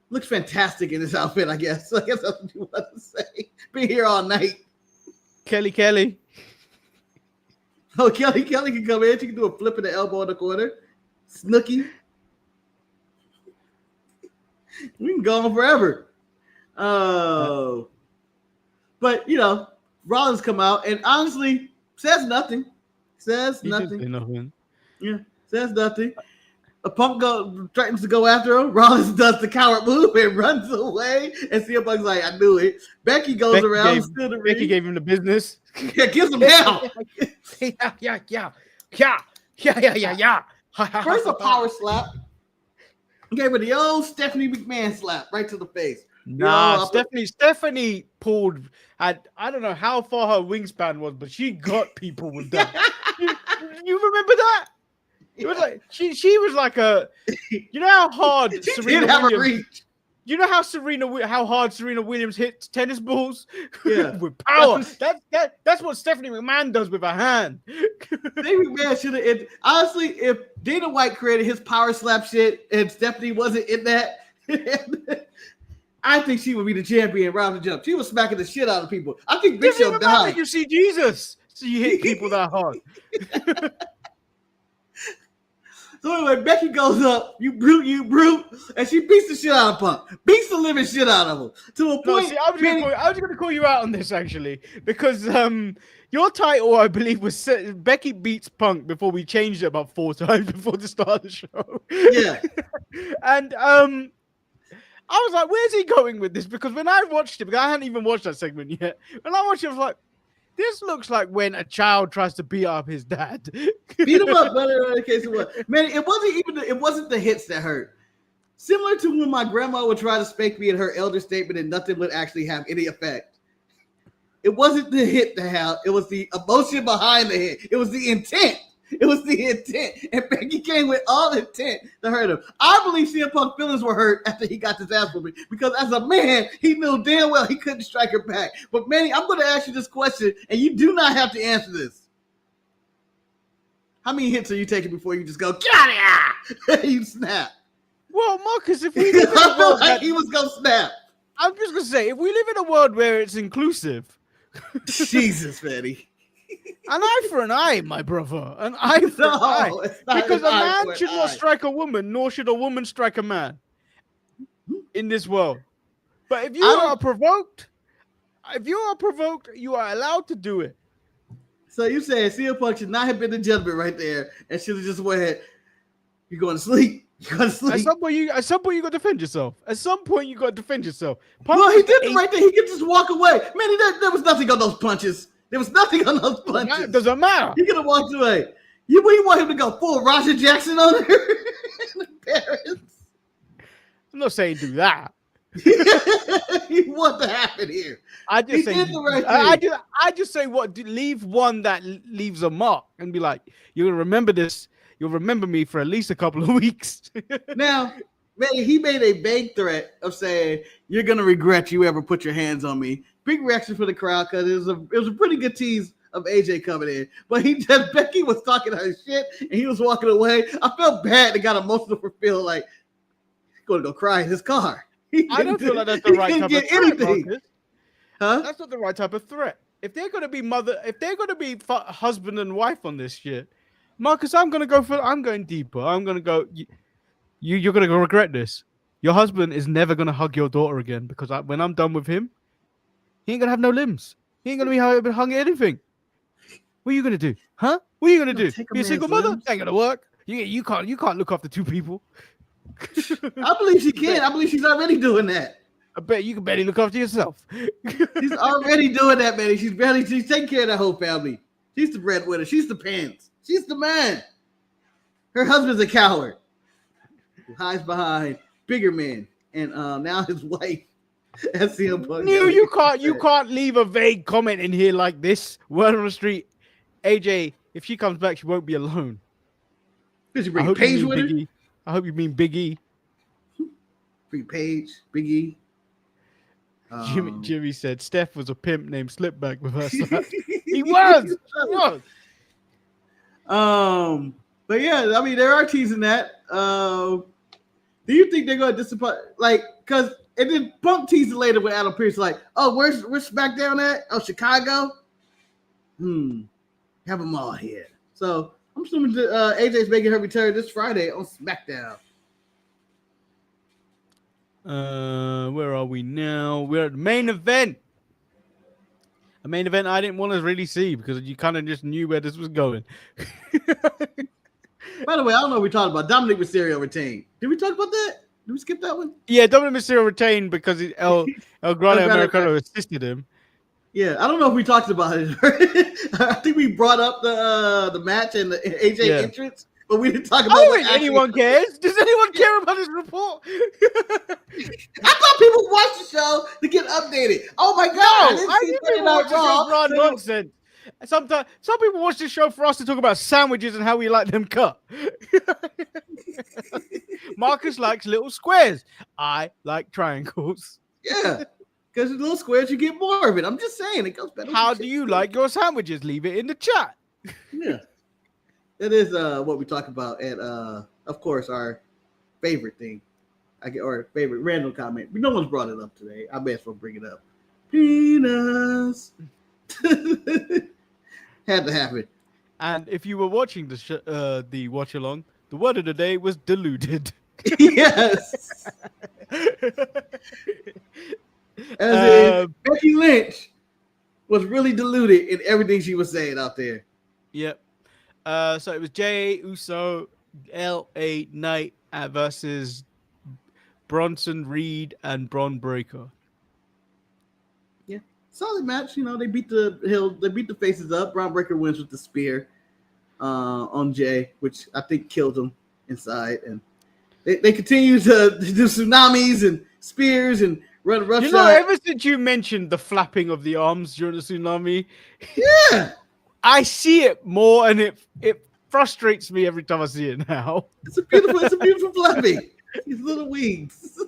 looks fantastic in his outfit. I guess that's what you want to say. Been here all night. Kelly. Oh, Kelly can come in. She can do a flip of the elbow in the corner. Snooki. We can go on forever. Oh. But, Rollins come out and honestly says nothing. Says nothing. Yeah, says nothing. A Punk threatens to go after him. Rollins does the coward move and runs away. And CM Punk's like, I knew it. Becky goes around. Becky gave him the business. Yeah, gives him hell. Yeah. First a power slap. Gave her the old Stephanie McMahon slap right to the face. Nah, Stephanie pulled at I don't know how far her wingspan was, but she got people with that. you remember that? It was like she was like a how hard Serena Williams. You know how hard Serena Williams hits tennis balls? Yeah. With power. That's what Stephanie McMahon does with her hand. Stephanie McMahon should have. Honestly, if Dana White created his power slap shit and Stephanie wasn't in that, I think she would be the champion round the jump. She was smacking the shit out of people. I think Big Show died. You see Jesus. So you hit people that hard. So anyway, Becky goes up, you brute, and she beats the shit out of Punk. Beats the living shit out of him. To a point. I was going to call you out on this, actually, because your title, I believe, was Becky beats Punk before we changed it about 4 times before the start of the show. Yeah. And I was like, where's he going with this? Because when I watched it, because I hadn't even watched that segment yet, when I watched it, I was like, this looks like when a child tries to beat up his dad. Beat him up, whatever the case it was. Man, it wasn't the hits that hurt. Similar to when my grandma would try to spank me in her elder statement and nothing would actually have any effect. It wasn't the hit that had, it was the emotion behind the hit. It was the intent. And Becky came with all intent to hurt him. I believe CM Punk's feelings were hurt after he got his ass whooping because as a man, he knew damn well he couldn't strike her back. But Manny, I'm going to ask you this question, and you do not have to answer this. How many hits are you taking before you just go, get out of here? You snap. Well, Marcus, if we I feel like he was going to snap. I'm just going to say, if we live in a world where it's inclusive. Jesus, Manny. An eye for an eye, my brother. An eye for an eye. Because a man should not strike a woman, nor should a woman strike a man in this world. But if you are provoked, you are allowed to do it. So you saying CM Punk should not have been the gentleman right there and should have just went, you're going to sleep. You're going to sleep. At some point, you got to defend yourself. Punk well, he did it right there. He could just walk away. Man, there was nothing on those punches. There was nothing on those punches. It doesn't matter. He could have walked away. You want him to go full Roger Jackson on her in the parents? I'm not saying do that. What to happen here? I just say did the right thing. I just say leave one that leaves a mark and be like, you're gonna remember this. You'll remember me for at least a couple of weeks. Now, man, he made a vague threat of saying, you're gonna regret you ever put your hands on me. Big reaction for the crowd because it was a pretty good tease of AJ coming in. But Becky was talking her shit and he was walking away. I felt bad and got emotional for Phil, like he's going to go cry in his car. I don't feel like that's the right type of threat, Marcus. Huh? That's not the right type of threat. If they're going to be husband and wife on this shit, Marcus, I'm going deeper. I'm going to go, you're going to go regret this. Your husband is never going to hug your daughter again because when I'm done with him, he ain't gonna have no limbs. He ain't gonna be hung at anything. What are you gonna do? Huh? What are you gonna do? Take a Be a single man's mother? limbs. Ain't gonna work. You can't look after two people. I believe she can. I believe she's already doing that. I bet you can barely look after yourself. She's already doing that, man. She's taking care of that whole family. She's the breadwinner. She's the pants. She's the man. Her husband's a coward who hides behind bigger men, and now his wife. CM Punk. No, you can't leave a vague comment in here like this. Word on the street, AJ. If she comes back, she won't be alone. Did you bring Paige with her? I hope you mean Big E. Bring Paige, Big E. Jimmy said Steph was a pimp named Slipback with her slap. He was. But yeah, I mean, there are teasing that. Do you think they're going to disappoint? Like, because and then Punk teased later with Adam Pearce, like, oh, where's SmackDown at? Oh, Chicago. Have them all here. So I'm assuming AJ's making her return this Friday on SmackDown. Where are we now? We're at the main event. A main event I didn't want to really see because you kind of just knew where this was going. By the way, I don't know what we talked about. Dominic Mysterio retained. Did we talk about that? Did we skip that one? Yeah, Dominic Mysterio retained because El Grande Americano assisted him. Yeah, I don't know if we talked about it. I think we brought up the match and the AJ entrance, but we didn't talk about. I don't think anyone cares. Does anyone care about his report? I thought people watched the show to get updated. Oh my god! I didn't people watch the show for our nonsense. Sometimes some people watch the show for us to talk about sandwiches and how we like them cut. Marcus likes little squares. I like triangles. Yeah, because the little squares you get more of it. I'm just saying it goes better. How do you like your sandwiches? Leave it in the chat. Yeah, that is what we talk about, and of course our favorite thing. Or favorite random comment. No one's brought it up today. I may as well bring it up. Penis. Had to happen. And if you were watching the watch along, the word of the day was deluded. Yes. As in, Becky Lynch was really deluded in everything she was saying out there. Yep. So it was JEY USO, LA Knight versus Bronson Reed and Bron Breakker. Yeah, solid match. You know, they beat the faces up. Bron Breakker wins with the spear on Jay, which I think killed him inside. And they continue to do tsunamis and spears and run rough. Ever since you mentioned the flapping of the arms during the tsunami, yeah, I see it more, and it frustrates me every time I see it now. It's a beautiful flapping. His little wings.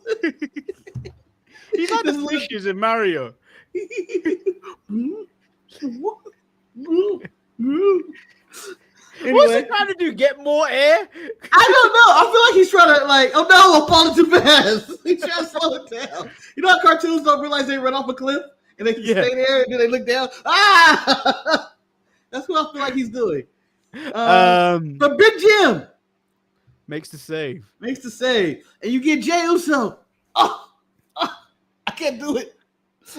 He's like the fishes in Mario. What's he trying to do? Get more air? I don't know. I feel like he's trying to oh no, I'm falling too fast. He's trying to slow it down. You know how cartoons don't realize they run off a cliff and they can stay there and then they look down? Ah! That's what I feel like he's doing. But Big Jim makes the save. And you get JEY USO. I can't do it.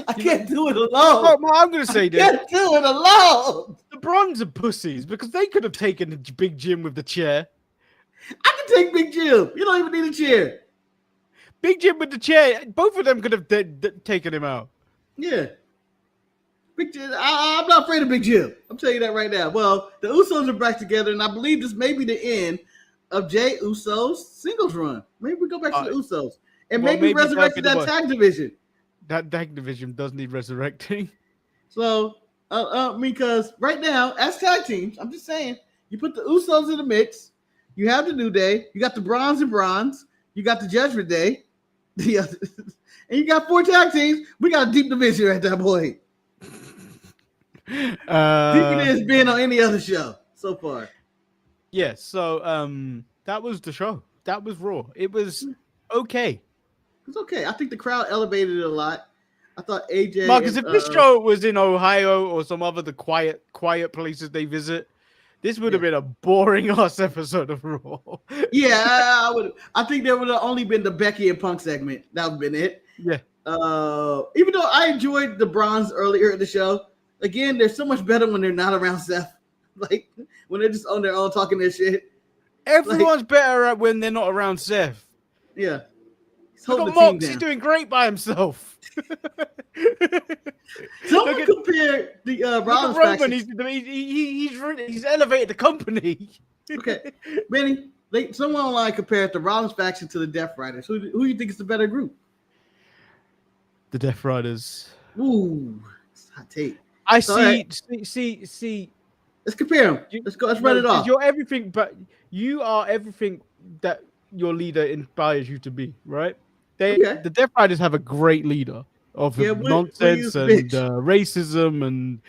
I can't do it alone. I'm going to say this. I can't do it alone. The Brons are pussies because they could have taken Big Jim with the chair. I can take Big Jim. You don't even need a chair. Big Jim with the chair. Both of them could have taken him out. Yeah. Big Jim. I'm not afraid of Big Jim. I'm telling you that right now. Well, the Usos are back together, and I believe this may be the end of JEY USO's singles run. Maybe we go back to the Usos and maybe resurrect that tag division. That tag division does need resurrecting. So, because right now, as tag teams, I'm just saying, you put the Usos in the mix. You have the New Day. You got the Bronze and Bronze. You got the Judgment Day. And you got 4 tag teams. We got a deep division at that point. Deeper than it's been on any other show so far. Yeah, so that was the show. That was Raw. It was okay. It's okay. I think the crowd elevated it a lot. I thought AJ. Marcus, if this show was in Ohio or some other the quiet places they visit, this would have been a boring ass episode of Raw. Yeah, I would. I think there would have only been the Becky and Punk segment. That would have been it. Yeah. Even though I enjoyed the Bronze earlier in the show, again, they're so much better when they're not around Seth. Like when they're just on their own talking their shit. Everyone's better at when they're not around Seth. Yeah. He's Look holding at the team Mox, he's down. doing great by himself. Someone compared the look Rollins at Roman, faction. he's elevated the company. Okay, Benny, someone online compared the Rollins faction to the Death Riders. Who do you think is the better group? The Death Riders. Ooh, it's a hot take. I So, see. Let's compare them. Let's run it off. You're everything, but you are everything that your leader inspires you to be, right? The Death Riders have a great leader of nonsense and racism and.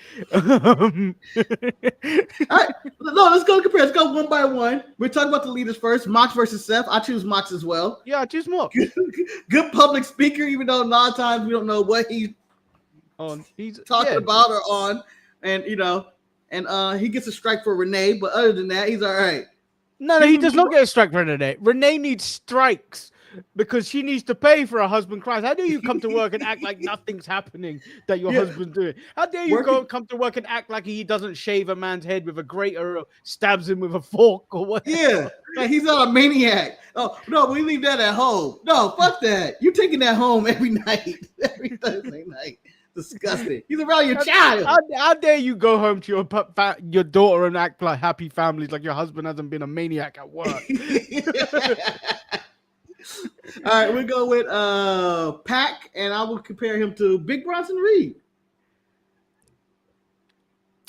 All right, no, let's go compare. Let's go one by one. We're talking about the leaders first. Mox versus Seth. I choose Mox as well. Yeah, I choose Mox. Good public speaker, even though a lot of times we don't know what he's talking about or on, and he gets a strike for Renee, but other than that, he's all right. No, he does not get a strike for Renee. Renee needs strikes because she needs to pay for her husband cries. How dare you come to work and act like nothing's happening that your husband's doing? How dare you come to work and act like he doesn't shave a man's head with a grater or stabs him with a fork or whatever? Yeah, like he's not a maniac. Oh, no, we leave that at home. No, fuck that. You're taking that home every night, every Thursday night. Disgusting. He's around your child. How dare you go home to your daughter and act like happy families, like your husband hasn't been a maniac at work? All right, we go with Pac, and I will compare him to Big Bronson Reed.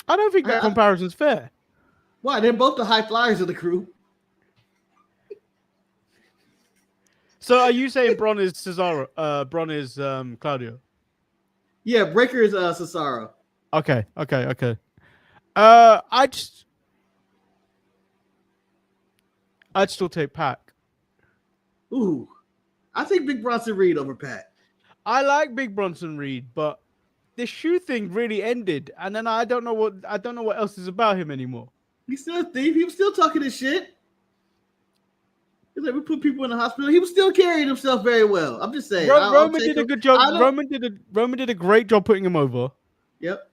I don't think that comparison's fair. Why? They're both the high flyers of the group. So are you saying Bron is Cesaro? Bron is Claudio? Yeah, Breaker is Cesaro. Okay. I'd still take Pac. Ooh, I think Big Bronson Reed over Pac. I like Big Bronson Reed, but the shoe thing really ended, and then I don't know what else is about him anymore. He's still a thief. He was still talking his shit. He's like, we put people in the hospital. He was still carrying himself very well. I'm just saying. Roman did a good job. Roman did a great job putting him over. Yep.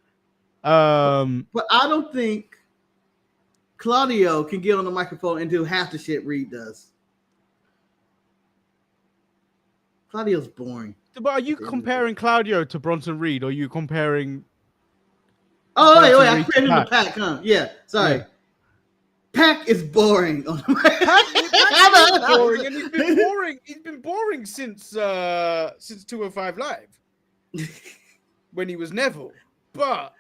But I don't think Claudio can get on the microphone and do half the shit Reed does. Claudio's boring. But are you comparing Claudio to Bronson Reed, or are you comparing? Oh, wait, I compared him to Pac, huh? Yeah, sorry. Yeah. Pac is boring. Pac is boring, and he's been boring since 205 Live, when he was Neville. But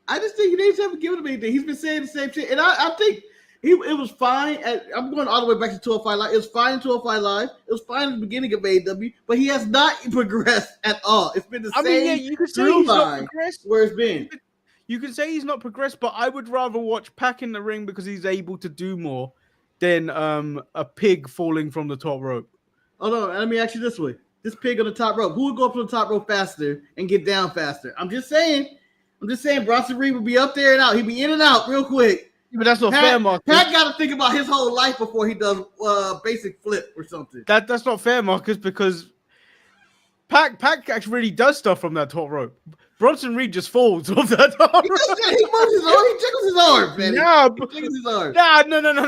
I just think they just haven't given him anything. He's been saying the same shit, and I think it was fine. I'm going all the way back to 205 Live. It was fine in 205 Live. It was fine at the beginning of AEW, but he has not progressed at all. It's been the same. You could say he's not progressed. Where it's been. You can say he's not progressed, but I would rather watch Pac in the ring because he's able to do more than a pig falling from the top rope. Hold on, let me ask you this way: this pig on the top rope, who would go up to the top rope faster and get down faster? I'm just saying, Bronson Reed would be up there and out. He'd be in and out real quick. But that's not fair, Marcus. Pat got to think about his whole life before he does basic flip or something. That's not fair, Marcus, because Pac actually really does stuff from that top rope. Bronson Reed just falls off that top rope. He moves his arm. He jiggles his arm, man. Yeah, he jiggles his arm.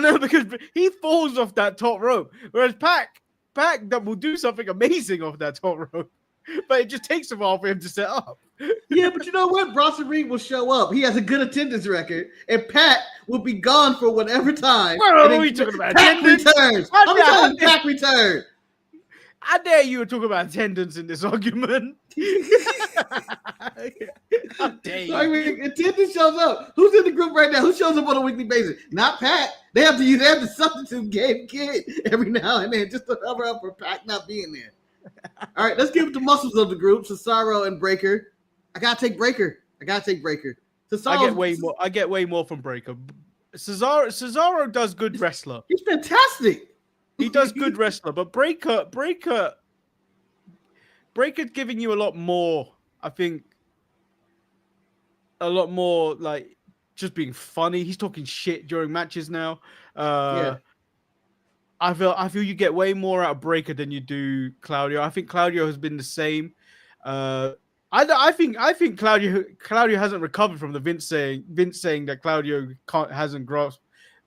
No, because he falls off that top rope. Whereas Pac that will do something amazing off that top rope. But it just takes a while for him to set up. Yeah, but you know what? Bronson Reed will show up. He has a good attendance record, and Pat will be gone for whatever time. What are we talking about? Pat returns. I'm telling you, Pat returns. How dare you talk about attendance in this argument? How dare you? I mean, attendance shows up. Who's in the group right now? Who shows up on a weekly basis? Not Pat. They have to substitute game kid every now and then just to cover up for Pat not being there. All right, let's give it the muscles of the group, Cesaro and Breaker. I gotta take Breaker. Cesaro, I get way more from Breaker. Cesaro does good wrestler. He's fantastic. He does good wrestler, but Breaker's giving you a lot more. I think a lot more like just being funny. He's talking shit during matches now. Yeah. I feel you get way more out of Breaker than you do Claudio. I think Claudio has been the same. I I think Claudio hasn't recovered from the Vince saying that Claudio hasn't grasped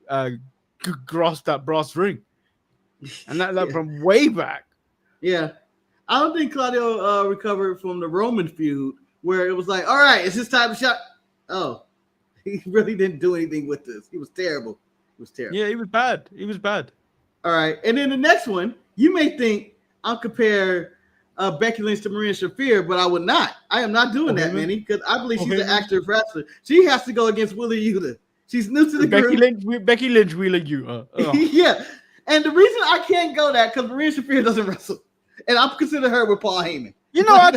that brass ring, and that Yeah. from way back. Yeah. I don't think Claudio recovered from the Roman feud where it was like, all right, it's his time to shot. Oh, he really didn't do anything with this. He was terrible. Yeah, he was bad. All right. And then the next one, you may think I'll compare Becky Lynch to Marina Shafir, but I would not. I am not doing that, Manny, because I believe she's an active wrestler. She has to go against Wheeler Yuta. She's new to the group. Becky Lynch, Wheeler Yuta. Yeah. And the reason I can't go that because Marina Shafir doesn't wrestle. And I'm considering her with Paul Heyman. You know, I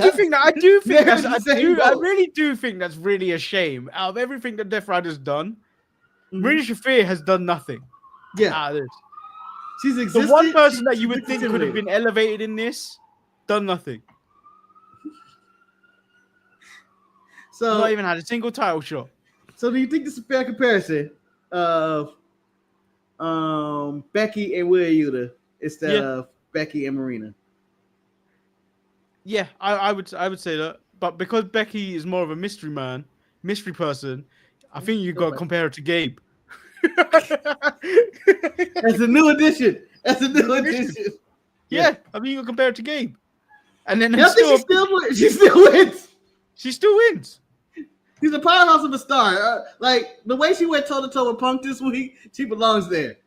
really do think that's really a shame. Out of everything that Death Rider's done, Marina Shafir has done nothing. Yeah. Out of this. She's existed. The one person that you would think could have been elevated in this, done nothing. So not even had a single title shot. So do you think this is a fair comparison of Becky and Wheeler Yuta instead of Becky and Marina? Yeah, I would say that. But because Becky is more of a mystery person, I think you got to compare it to Gabe. That's a new addition. Yeah, I mean you can compare it to Gabe. And then she still wins. She still wins. He's a powerhouse of a star. Like the way she went toe to toe with Punk this week, she belongs there.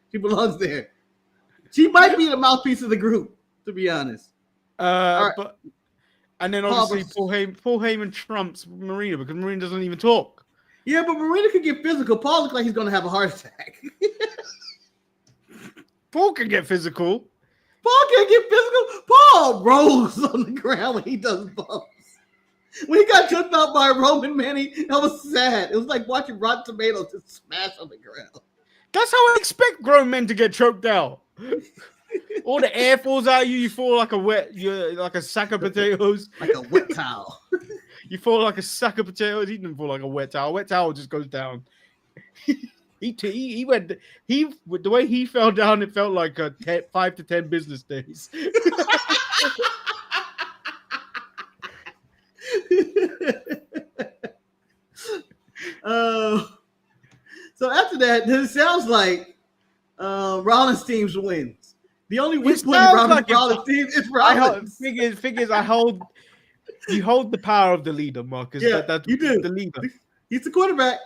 She might be the mouthpiece of the group, to be honest. But and then obviously Paul Heyman trumps Marina because Marina doesn't even talk. Yeah, but Marina could get physical. Paul looks like he's going to have a heart attack. Paul can get physical. Paul rolls on the ground when he does bumps. When he got choked out by Roman, Manny, that was sad. It was like watching Rotten Tomatoes just smash on the ground. That's how I expect grown men to get choked out. All the air falls out of you. You fall like a sack of potatoes. Like a wet towel. You fall like a sack of potatoes. He didn't fall like a wet towel. A wet towel just goes down. He went. The way he fell down, it felt like 5 to 10 business days. So after that, it sounds like Rollins teams wins. The only weak point Rollins team is Rollins. Figures. You hold the power of the leader, Marcus. Yeah, you do. The leader. He's the quarterback.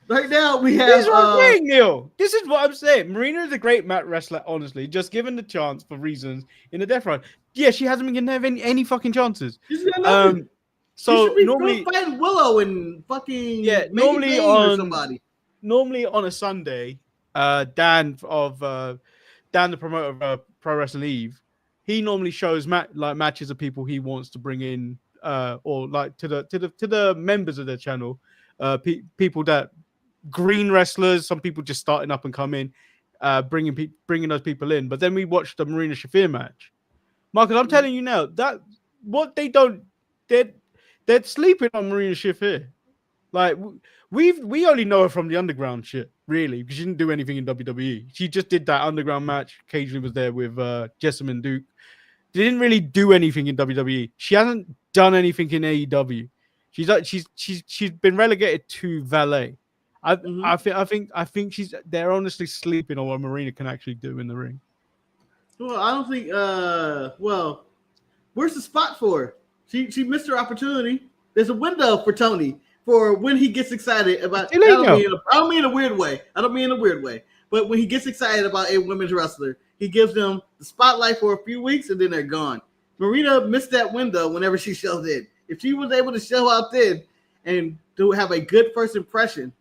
Right now, we have. This is what I'm saying, Neil. This is what I'm saying. Marina is a great mat wrestler, honestly. Just given the chance for reasons in the Death Ride. Yeah, she hasn't been getting any fucking chances. She's got nothing. So she should be normally fighting Willow and fucking normally on a Sunday, Dan, the promoter of Pro Wrestling Eve, he normally shows matches of people he wants to bring in, or like to the members of the channel, people that green wrestlers, some people just starting up and come in, bringing those people in. But then we watched the Marina Shafir match, Marcus. I'm telling you now that what they don't, they're sleeping on Marina Shafir. Like we only know her from the underground shit, really, because she didn't do anything in WWE. She just did that underground match. Occasionally was there with Jessamine Duke. They didn't really do anything in WWE. She hasn't done anything in AEW. She's been relegated to valet. I think they're honestly sleeping on what Marina can actually do in the ring. Well, I don't think. Where's the spot for her? She missed her opportunity. There's a window for Tony for when he gets excited about. I don't mean in a weird way. But when he gets excited about a women's wrestler, he gives them the spotlight for a few weeks and then they're gone. Marina missed that window whenever she showed in. If she was able to show out then and to have a good first impression,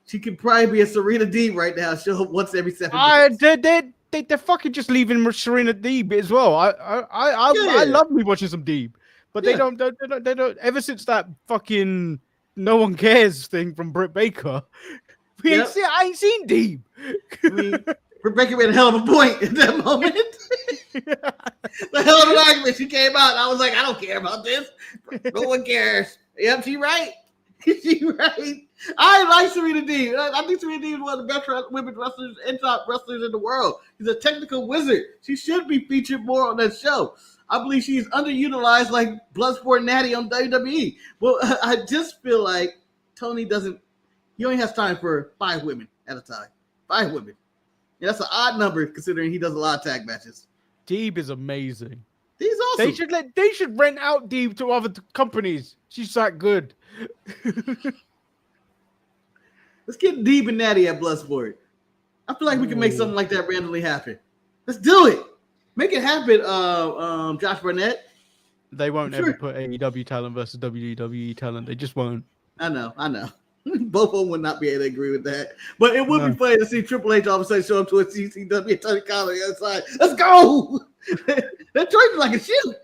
she could probably be a Serena Deeb right now. Show up once every 7 days. They're fucking just leaving Serena Deeb as well. I love me watching some Deeb, but they don't. Ever since that fucking no one cares thing from Britt Baker, I ain't seen Deeb. I mean, Britt Baker made a hell of a point in that moment. The hell of an argument. She came out. And I was like, I don't care about this. No one cares. Yep, she right. She right. I like Serena Deeb. I think Serena Deeb is one of the best women wrestlers and top wrestlers in the world. She's a technical wizard. She should be featured more on that show. I believe she's underutilized like Bloodsport Natty on WWE. Well, I just feel like Tony doesn't. He only has time for 5 women at a time. 5 women. Yeah, that's an odd number considering he does a lot of tag matches. Deeb is amazing. He's awesome. They should rent out Deeb to other companies. She's that good. Let's get Deeb and Natty at Bloodsport. I feel like we can make something like that randomly happen. Let's do it. Make it happen, Josh Barnett. They won't ever put AEW talent versus WWE talent. They just won't. I know. Both of them would not be able to agree with that. But it would be funny to see Triple H all of a sudden show up to a CCW and Tony Khan on the other side. Let's go! That joint is like a shoot.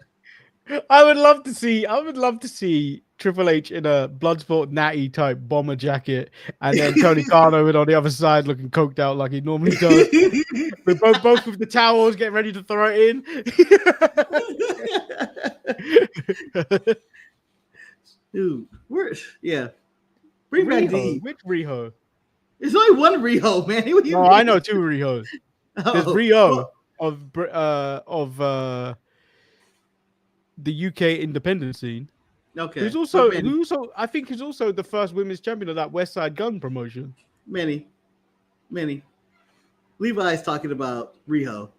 I would love to see Triple H in a Bloodsport Natty type bomber jacket, and then Tony Khan over on the other side looking coked out like he normally does. We're both with the towels, getting ready to throw it in. Dude, bring back D. Which Riho? There's only one Riho, man. I know 2 Rihos. There's Riho of the UK independent scene. Okay. Who's also I think is also the first women's champion of that West Side Gun promotion. Manny. Levi's talking about Riho.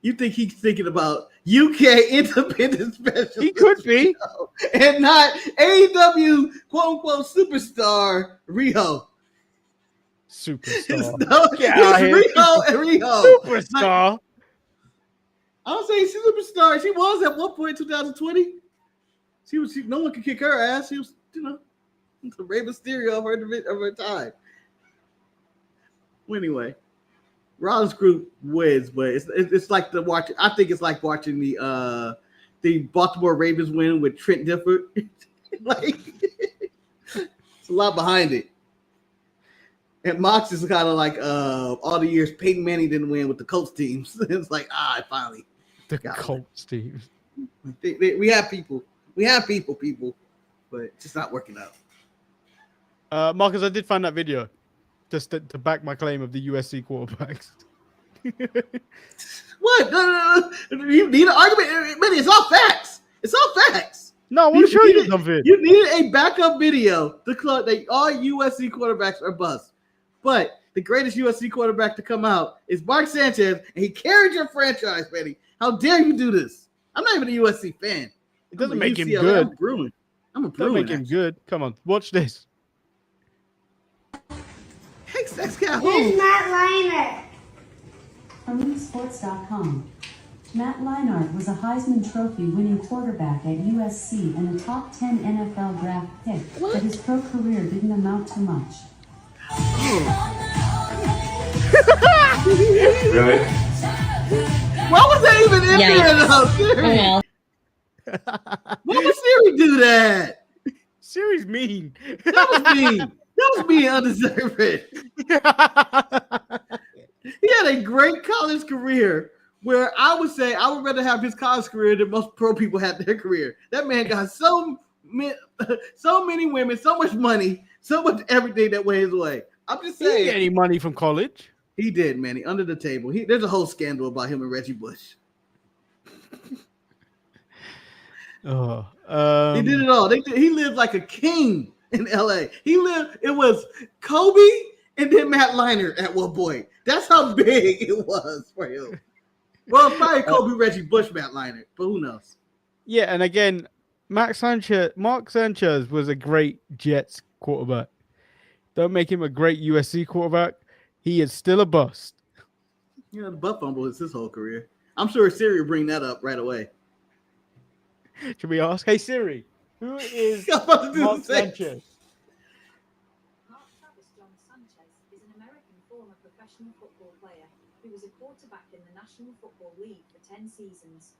You think he's thinking about UK independent special? He could be. And not AEW quote unquote superstar Riho. Superstar. Riho and Riho. Superstar. I don't say she's a superstar. She was at one point in 2020. No one could kick her ass. She was, the Rey Mysterio of her time. Well, anyway, Rollins group wins, but it's like I think it's like watching the Baltimore Ravens win with Trent Dilfer. Like, it's a lot behind it. And Mox is kind of like all the years Peyton Manning didn't win with the Colts teams. It's like, finally. The Colts teams. We have people. But it's just not working out. Marcus, I did find that video just to back my claim of the USC quarterbacks. What? No. You need an argument? Man, it's all facts. No, I want to show you something. You needed a backup video to club that all USC quarterbacks are bust. But the greatest USC quarterback to come out is Mark Sanchez, and he carried your franchise, Betty. How dare you do this? I'm not even a USC fan. It doesn't make him good. I'm a Bruin. Doesn't make him good. Come on, watch this. Here's Matt Leinart. From eSports.com. Matt Leinart was a Heisman Trophy winning quarterback at USC and a top 10 NFL draft pick, but his pro career didn't amount to much. Really? Why was that even in there though, Siri? Why would Siri do that? Siri's mean. That was being undeserving. He had a great college career where I would say I would rather have his college career than most pro people had their career. That man got so many women, so much money, so much everything that went his way. I'm just saying. He didn't get any money from college. He did, Manny, under the table. There's a whole scandal about him and Reggie Bush. He did it all. He lived like a king in LA. It was Kobe and then Matt Leinart at one point. That's how big it was for him. Well, probably Kobe, Reggie Bush, Matt Leinart, but who knows? Yeah, and again, Mark Sanchez was a great Jets quarterback. Don't make him a great USC quarterback. He is still a bust. The butt fumble is his whole career. I'm sure Siri will bring that up right away. Should we ask? Hey Siri, who is Mark Sanchez? Mark John Sanchez is an American former professional football player who was a quarterback in the National Football League for 10 seasons.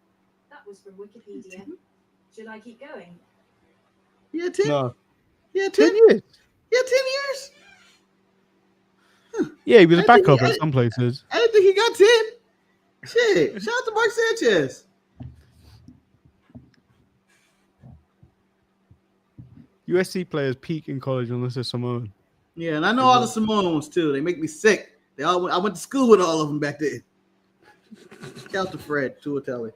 That was from Wikipedia. Should I keep going? Yeah, 10. No. Yeah, 10 years. Yeah, 10 years. Huh. Yeah, he was a backup at some places. I didn't think he got 10. Shit. Shout out to Mark Sanchez. USC players peak in college unless they're Samoan. Yeah, and I know all the Samoans too. They make me sick. I went to school with all of them back then. Shout out to Fred Tuatelli.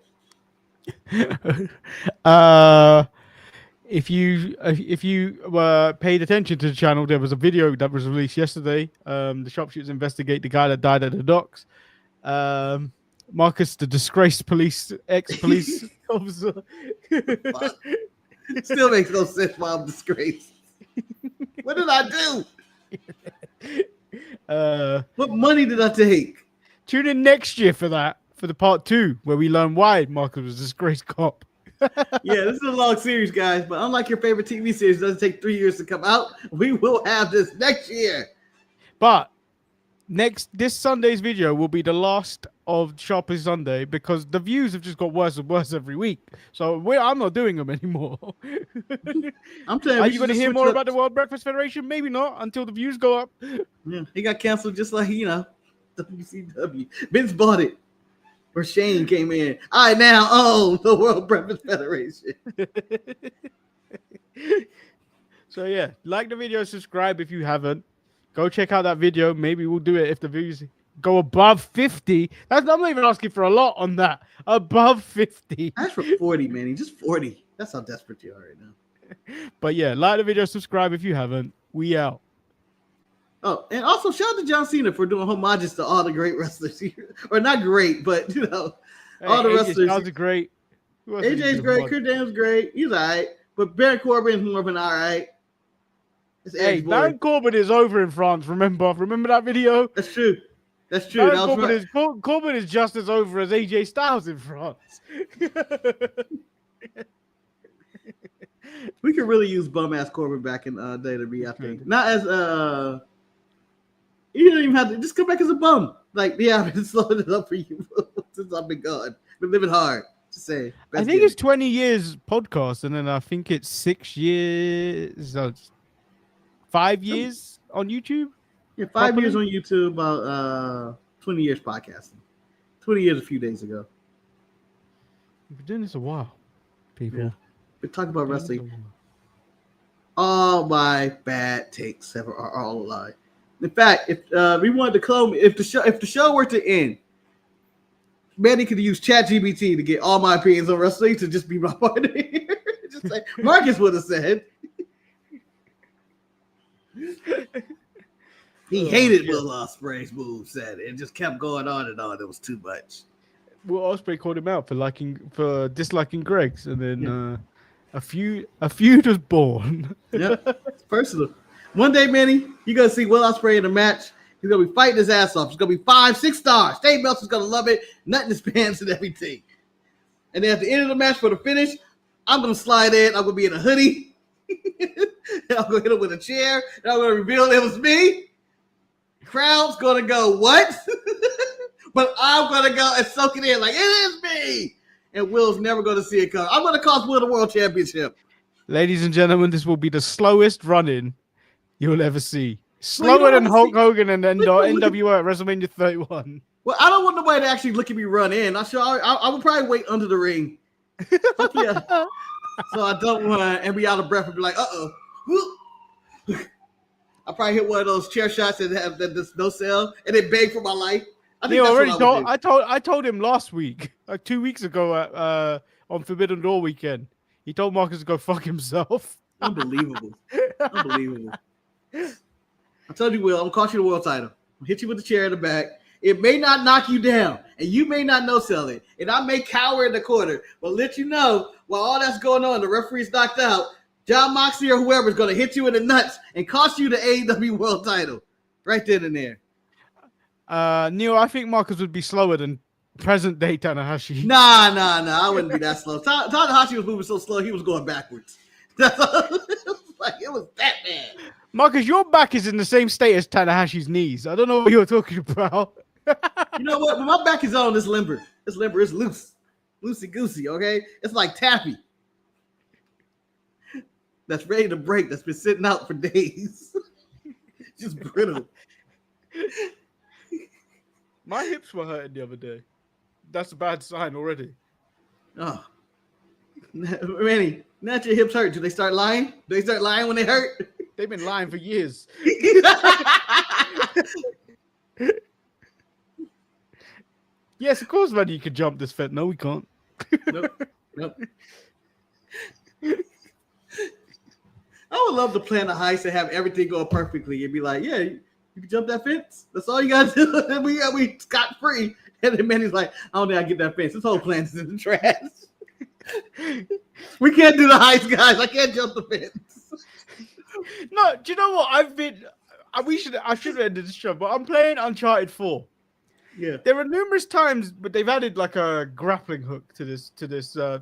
If you paid attention to the channel, there was a video that was released yesterday. The sharpshooters investigate the guy that died at the docks. Marcus, the disgraced ex-police officer. Still makes no sense why I'm disgraced. What did I do? What money did I take? Tune in next year for the part 2, where we learn why Marcus was a disgraced cop. Yeah, this is a long series, guys, but unlike your favorite TV series, it doesn't take 3 years to come out. We will have this next year. But this Sunday's video will be the last of Sharpest Sunday, because the views have just got worse and worse every week. So I'm not doing them anymore. I'm telling you, are you going to hear more about the World Breakfast Federation? Maybe not until the views go up. Yeah, he got canceled just like WCW. Vince bought it. Where Shane came in. I now own the World Breakfast Federation. So yeah, like the video, subscribe if you haven't. Go check out that video. Maybe we'll do it if the views go above 50. I'm not even asking for a lot on that. Above 50. That's for 40, man. Just 40. That's how desperate you are right now. But yeah, like the video, subscribe if you haven't. We out. Oh, and also shout out to John Cena for doing homages to all the great wrestlers here. Or not great, but all the wrestlers. That was great. AJ's great. Kurt Daniels great. He's all right. But Baron Corbin's more of an all right. Hey, Baron Corbin is over in France. Remember that video? That's true. That's true. Corbin is just as over as AJ Styles in France. We could really use bum ass Corbin back in WWE, I think. Not as you don't even have to just come back as a bum. Like, yeah, I've been slowing it up for you since I've been gone. Been living hard. Just say. I think it's 20 years podcast, and then I think it's 6 years, 5 years on YouTube. Yeah, 5 years on YouTube, about 20 years podcasting. 20 years a few days ago. We've been doing this a while, people. Yeah. We're talking about wrestling. All my bad takes are all a lie. In fact, if we wanted to clone, if the show were to end, Manny could use ChatGPT to get all my opinions on wrestling to just be my partner here. Just like Marcus would have said. He hated Will Ospreay's moveset and just kept going on and on. It was too much. Will Ospreay called him out for disliking Greg's, and then a feud was born. Yep, it's personal. One day, Manny, you're gonna see Will Ospreay in a match. He's gonna be fighting his ass off. It's gonna be 5-6 stars. Dave Meltzer's gonna love it, nut in his pants and everything. And then at the end of the match for the finish, I'm gonna slide in. I'm gonna be in a hoodie. And I'm gonna hit him with a chair. And I'm gonna reveal it was me. Crowd's gonna go, what? But I'm gonna go and soak it in like it is me. And Will's never gonna see it come. I'm gonna cost Will the world championship. Ladies and gentlemen, this will be the slowest run-in you'll ever see. Slower than Hulk Hogan and NWO at WrestleMania 31. Well, I don't want nobody to actually look at me run in. I would probably wait under the ring. So I don't want to and be out of breath and be like, uh-oh. I'll probably hit one of those chair shots that have this no sell and then beg for my life. I told him last week, like 2 weeks ago on Forbidden Door weekend. He told Marcus to go fuck himself. Unbelievable. I told you, Will, I'm gonna cost you the world title. I'll hit you with the chair in the back. It may not knock you down, and you may not no sell it, and I may cower in the corner, but let you know while all that's going on, the referee's knocked out, John Moxley or whoever is gonna hit you in the nuts and cost you the AEW world title right then and there. Neil, I think Marcus would be slower than present day Tanahashi. Nah. I wouldn't be that slow. Tanahashi was moving so slow, he was going backwards. It was that bad. Marcus, your back is in the same state as Tanahashi's knees. I don't know what you're talking about. You know what? When my back is on, it's limber. It's loose. Loosey-goosey, okay? It's like taffy. That's ready to break. That's been sitting out for days. Just brittle. My hips were hurting the other day. That's a bad sign already. Oh. Manny, now that your hips hurt, do they start lying? Do they start lying when they hurt? They've been lying for years. Yes, of course, man. You can jump this fence. No, we can't. Nope. I would love to plan a heist and have everything go perfectly and be like, yeah, you can jump that fence. That's all you got to do. And we scot free. And then Manny's like, I don't think I get that fence. This whole plan's in the trash. We can't do the heist, guys. I can't jump the fence. No, do you know what? I should have ended this show, but I'm playing Uncharted 4. Yeah. There are numerous times, but they've added like a grappling hook to this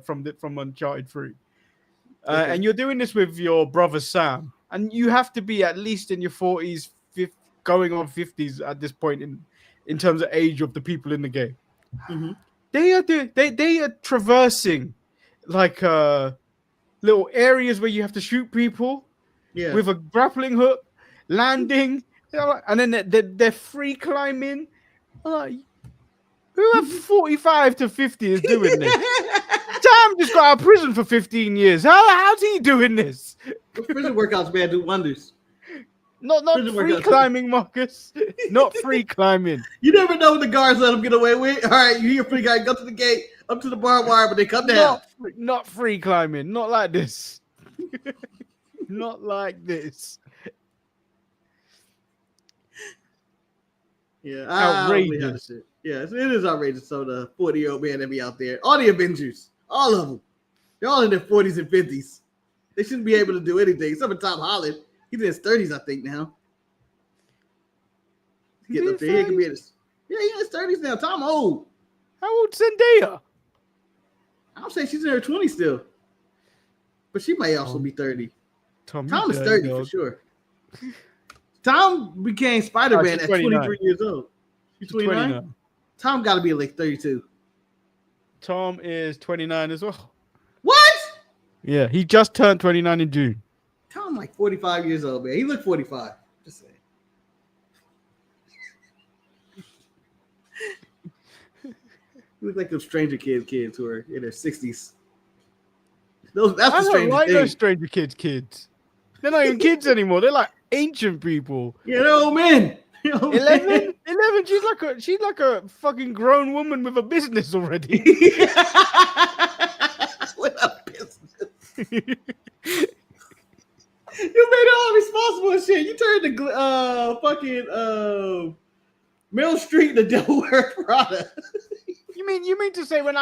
from Uncharted 3. Okay. And you're doing this with your brother Sam, and you have to be at least in your 40s, going on 50s at this point in terms of age of the people in the game. Mm-hmm. They are traversing like little areas where you have to shoot people with a grappling hook, landing, and then they're free climbing. Like, who at 45 to 50 is doing this? Sam just got out of prison for 15 years. How's he doing this? Prison workouts, man, do wonders. Not free climbing, Marcus. Not free climbing. You never know when the guards let them get away with. All right, you hear free guy, go to the gate, up to the barbed wire, but they come down. Not free climbing. Not like this. Not like this. Yeah, outrageous. Yeah, it is outrageous. So the 40-year-old man that be out there, all the Avengers, all of them, they're all in their 40s and 50s. They shouldn't be able to do anything. Except for Tom Holland. He's in his 30s, I think, now. Getting up there. He can be in his, he's in his 30s now. Tom old. How old's Zendaya? I'll say she's in her 20s still. But she may also be 30. Tom is 30 for sure. Tom became Spider-Man at 23 years old. She's 29? Tom got to be like 32. Tom is 29 as well. What? Yeah, he just turned 29 in June. Tom like 45 years old, man. He looked 45. Just saying. He looked like those Stranger kids who are in their 60s. That's the Stranger like thing. those Stranger kids. They're not even kids anymore. They're like ancient people. Yeah, they're old men. 11? 11? She's like a fucking grown woman with a business already. With a business. You made her all responsible and shit. You turned the fucking Meryl Streep the Devil Wears Prada. You mean to say when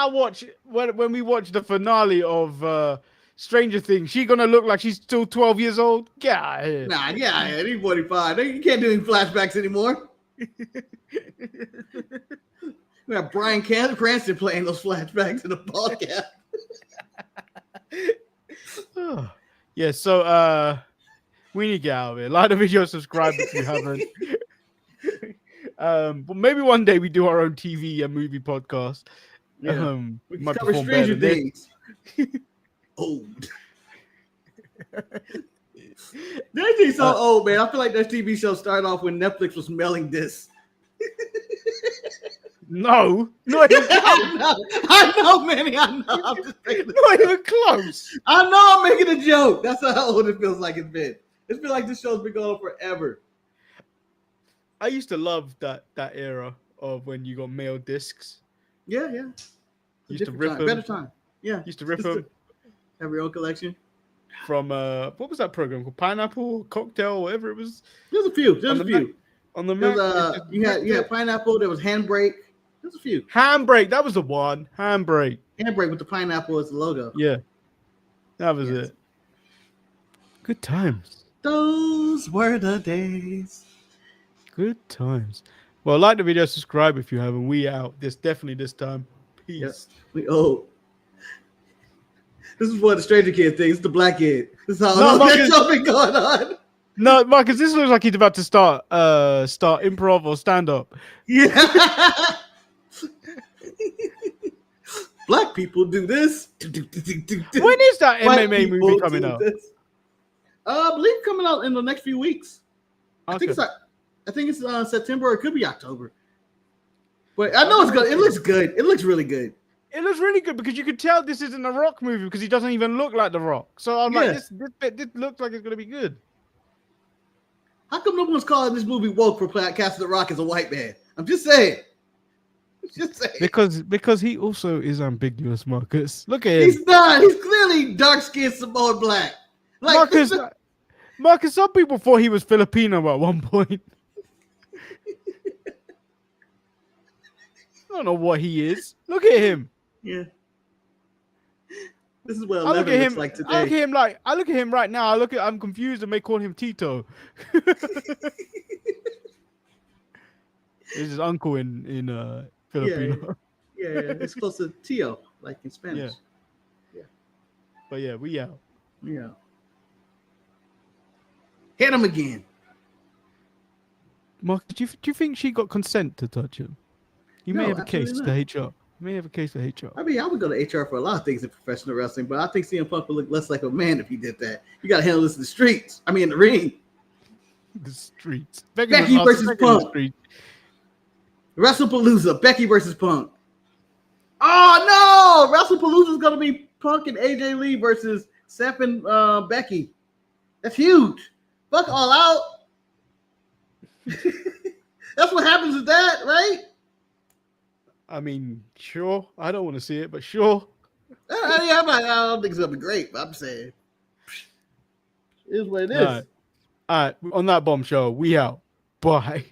we watch the finale of Stranger Things, she gonna look like she's still 12 years old? Get out of here. Nah, yeah, he's 45. You can't do any flashbacks anymore. We have Bryan Cranston playing those flashbacks in the podcast. Yeah, so we need to get out of here. Like the video, subscribe if you haven't. But maybe one day we do our own TV and movie podcast. Yeah. We might cover perform Stranger better. Things. Old. That thing's so old, man. I feel like that TV show started off when Netflix was mailing this. No, not even close. I know, Manny. I know. I'm just making Not even close. I know I'm making a joke. That's how old it feels like it's been. It's been like this show's been going on forever. I used to love that era of when you got mail discs. Yeah, yeah. Used to rip them. Better time. Yeah. Used to rip them. Have your own collection. From what was that program called? Pineapple, Cocktail, whatever it was. There's a few. There's a few. On the Mac, you had Pineapple. There was Handbrake. There's a few. Handbrake. That was the one. Handbrake. Handbrake with the pineapple as the logo. Yeah, that was it. Good times. Those were the days. Good times. Well, like the video, subscribe if you haven't. We out. Definitely this time. Peace. Yes, we old. This is what the Stranger Kid thinks. The black kid. This is how that's something going on. No, Marcus, this looks like he's about to start improv or stand up. Yeah. Black people do this. When is that MMA movie coming out? I believe coming out in the next few weeks. Okay. I think it's September or it could be October. But I know it's good. It looks good. It looks really good. It looks really good because you could tell this isn't a Rock movie because he doesn't even look like the Rock. So I'm like, this looks like it's gonna be good. How come no one's calling this movie woke for casting The Rock as a white man? I'm just saying. Because he also is ambiguous, Marcus. Look at him. He's not. He's clearly dark-skinned Samoan black. Like Marcus, some people thought he was Filipino at one point. I don't know what he is. Look at him. Yeah. This is what 11 looks like today. I look at him right now. I'm confused and may call him Tito. It's his uncle in Filipino. Yeah. It's close to Tio, like in Spanish. Yeah. But yeah, we out. Yeah. Hit him again. Mark, do you think she got consent to touch him? You may have a case to HR. You may have a case to HR. I mean, I would go to HR for a lot of things in professional wrestling, but I think CM Punk would look less like a man if he did that. You got to handle this in the streets. I mean, in the ring. The streets. Becky versus Punk. WrestlePalooza. Becky versus Punk. Oh, no! WrestlePalooza is going to be Punk and AJ Lee versus Seth and Becky. That's huge. Fuck All Out. That's what happens with that, right? I mean, sure. I don't want to see it, but sure. I don't think it's going to be great, but I'm saying. It is what it is. All right. On that bombshell, we out. Bye.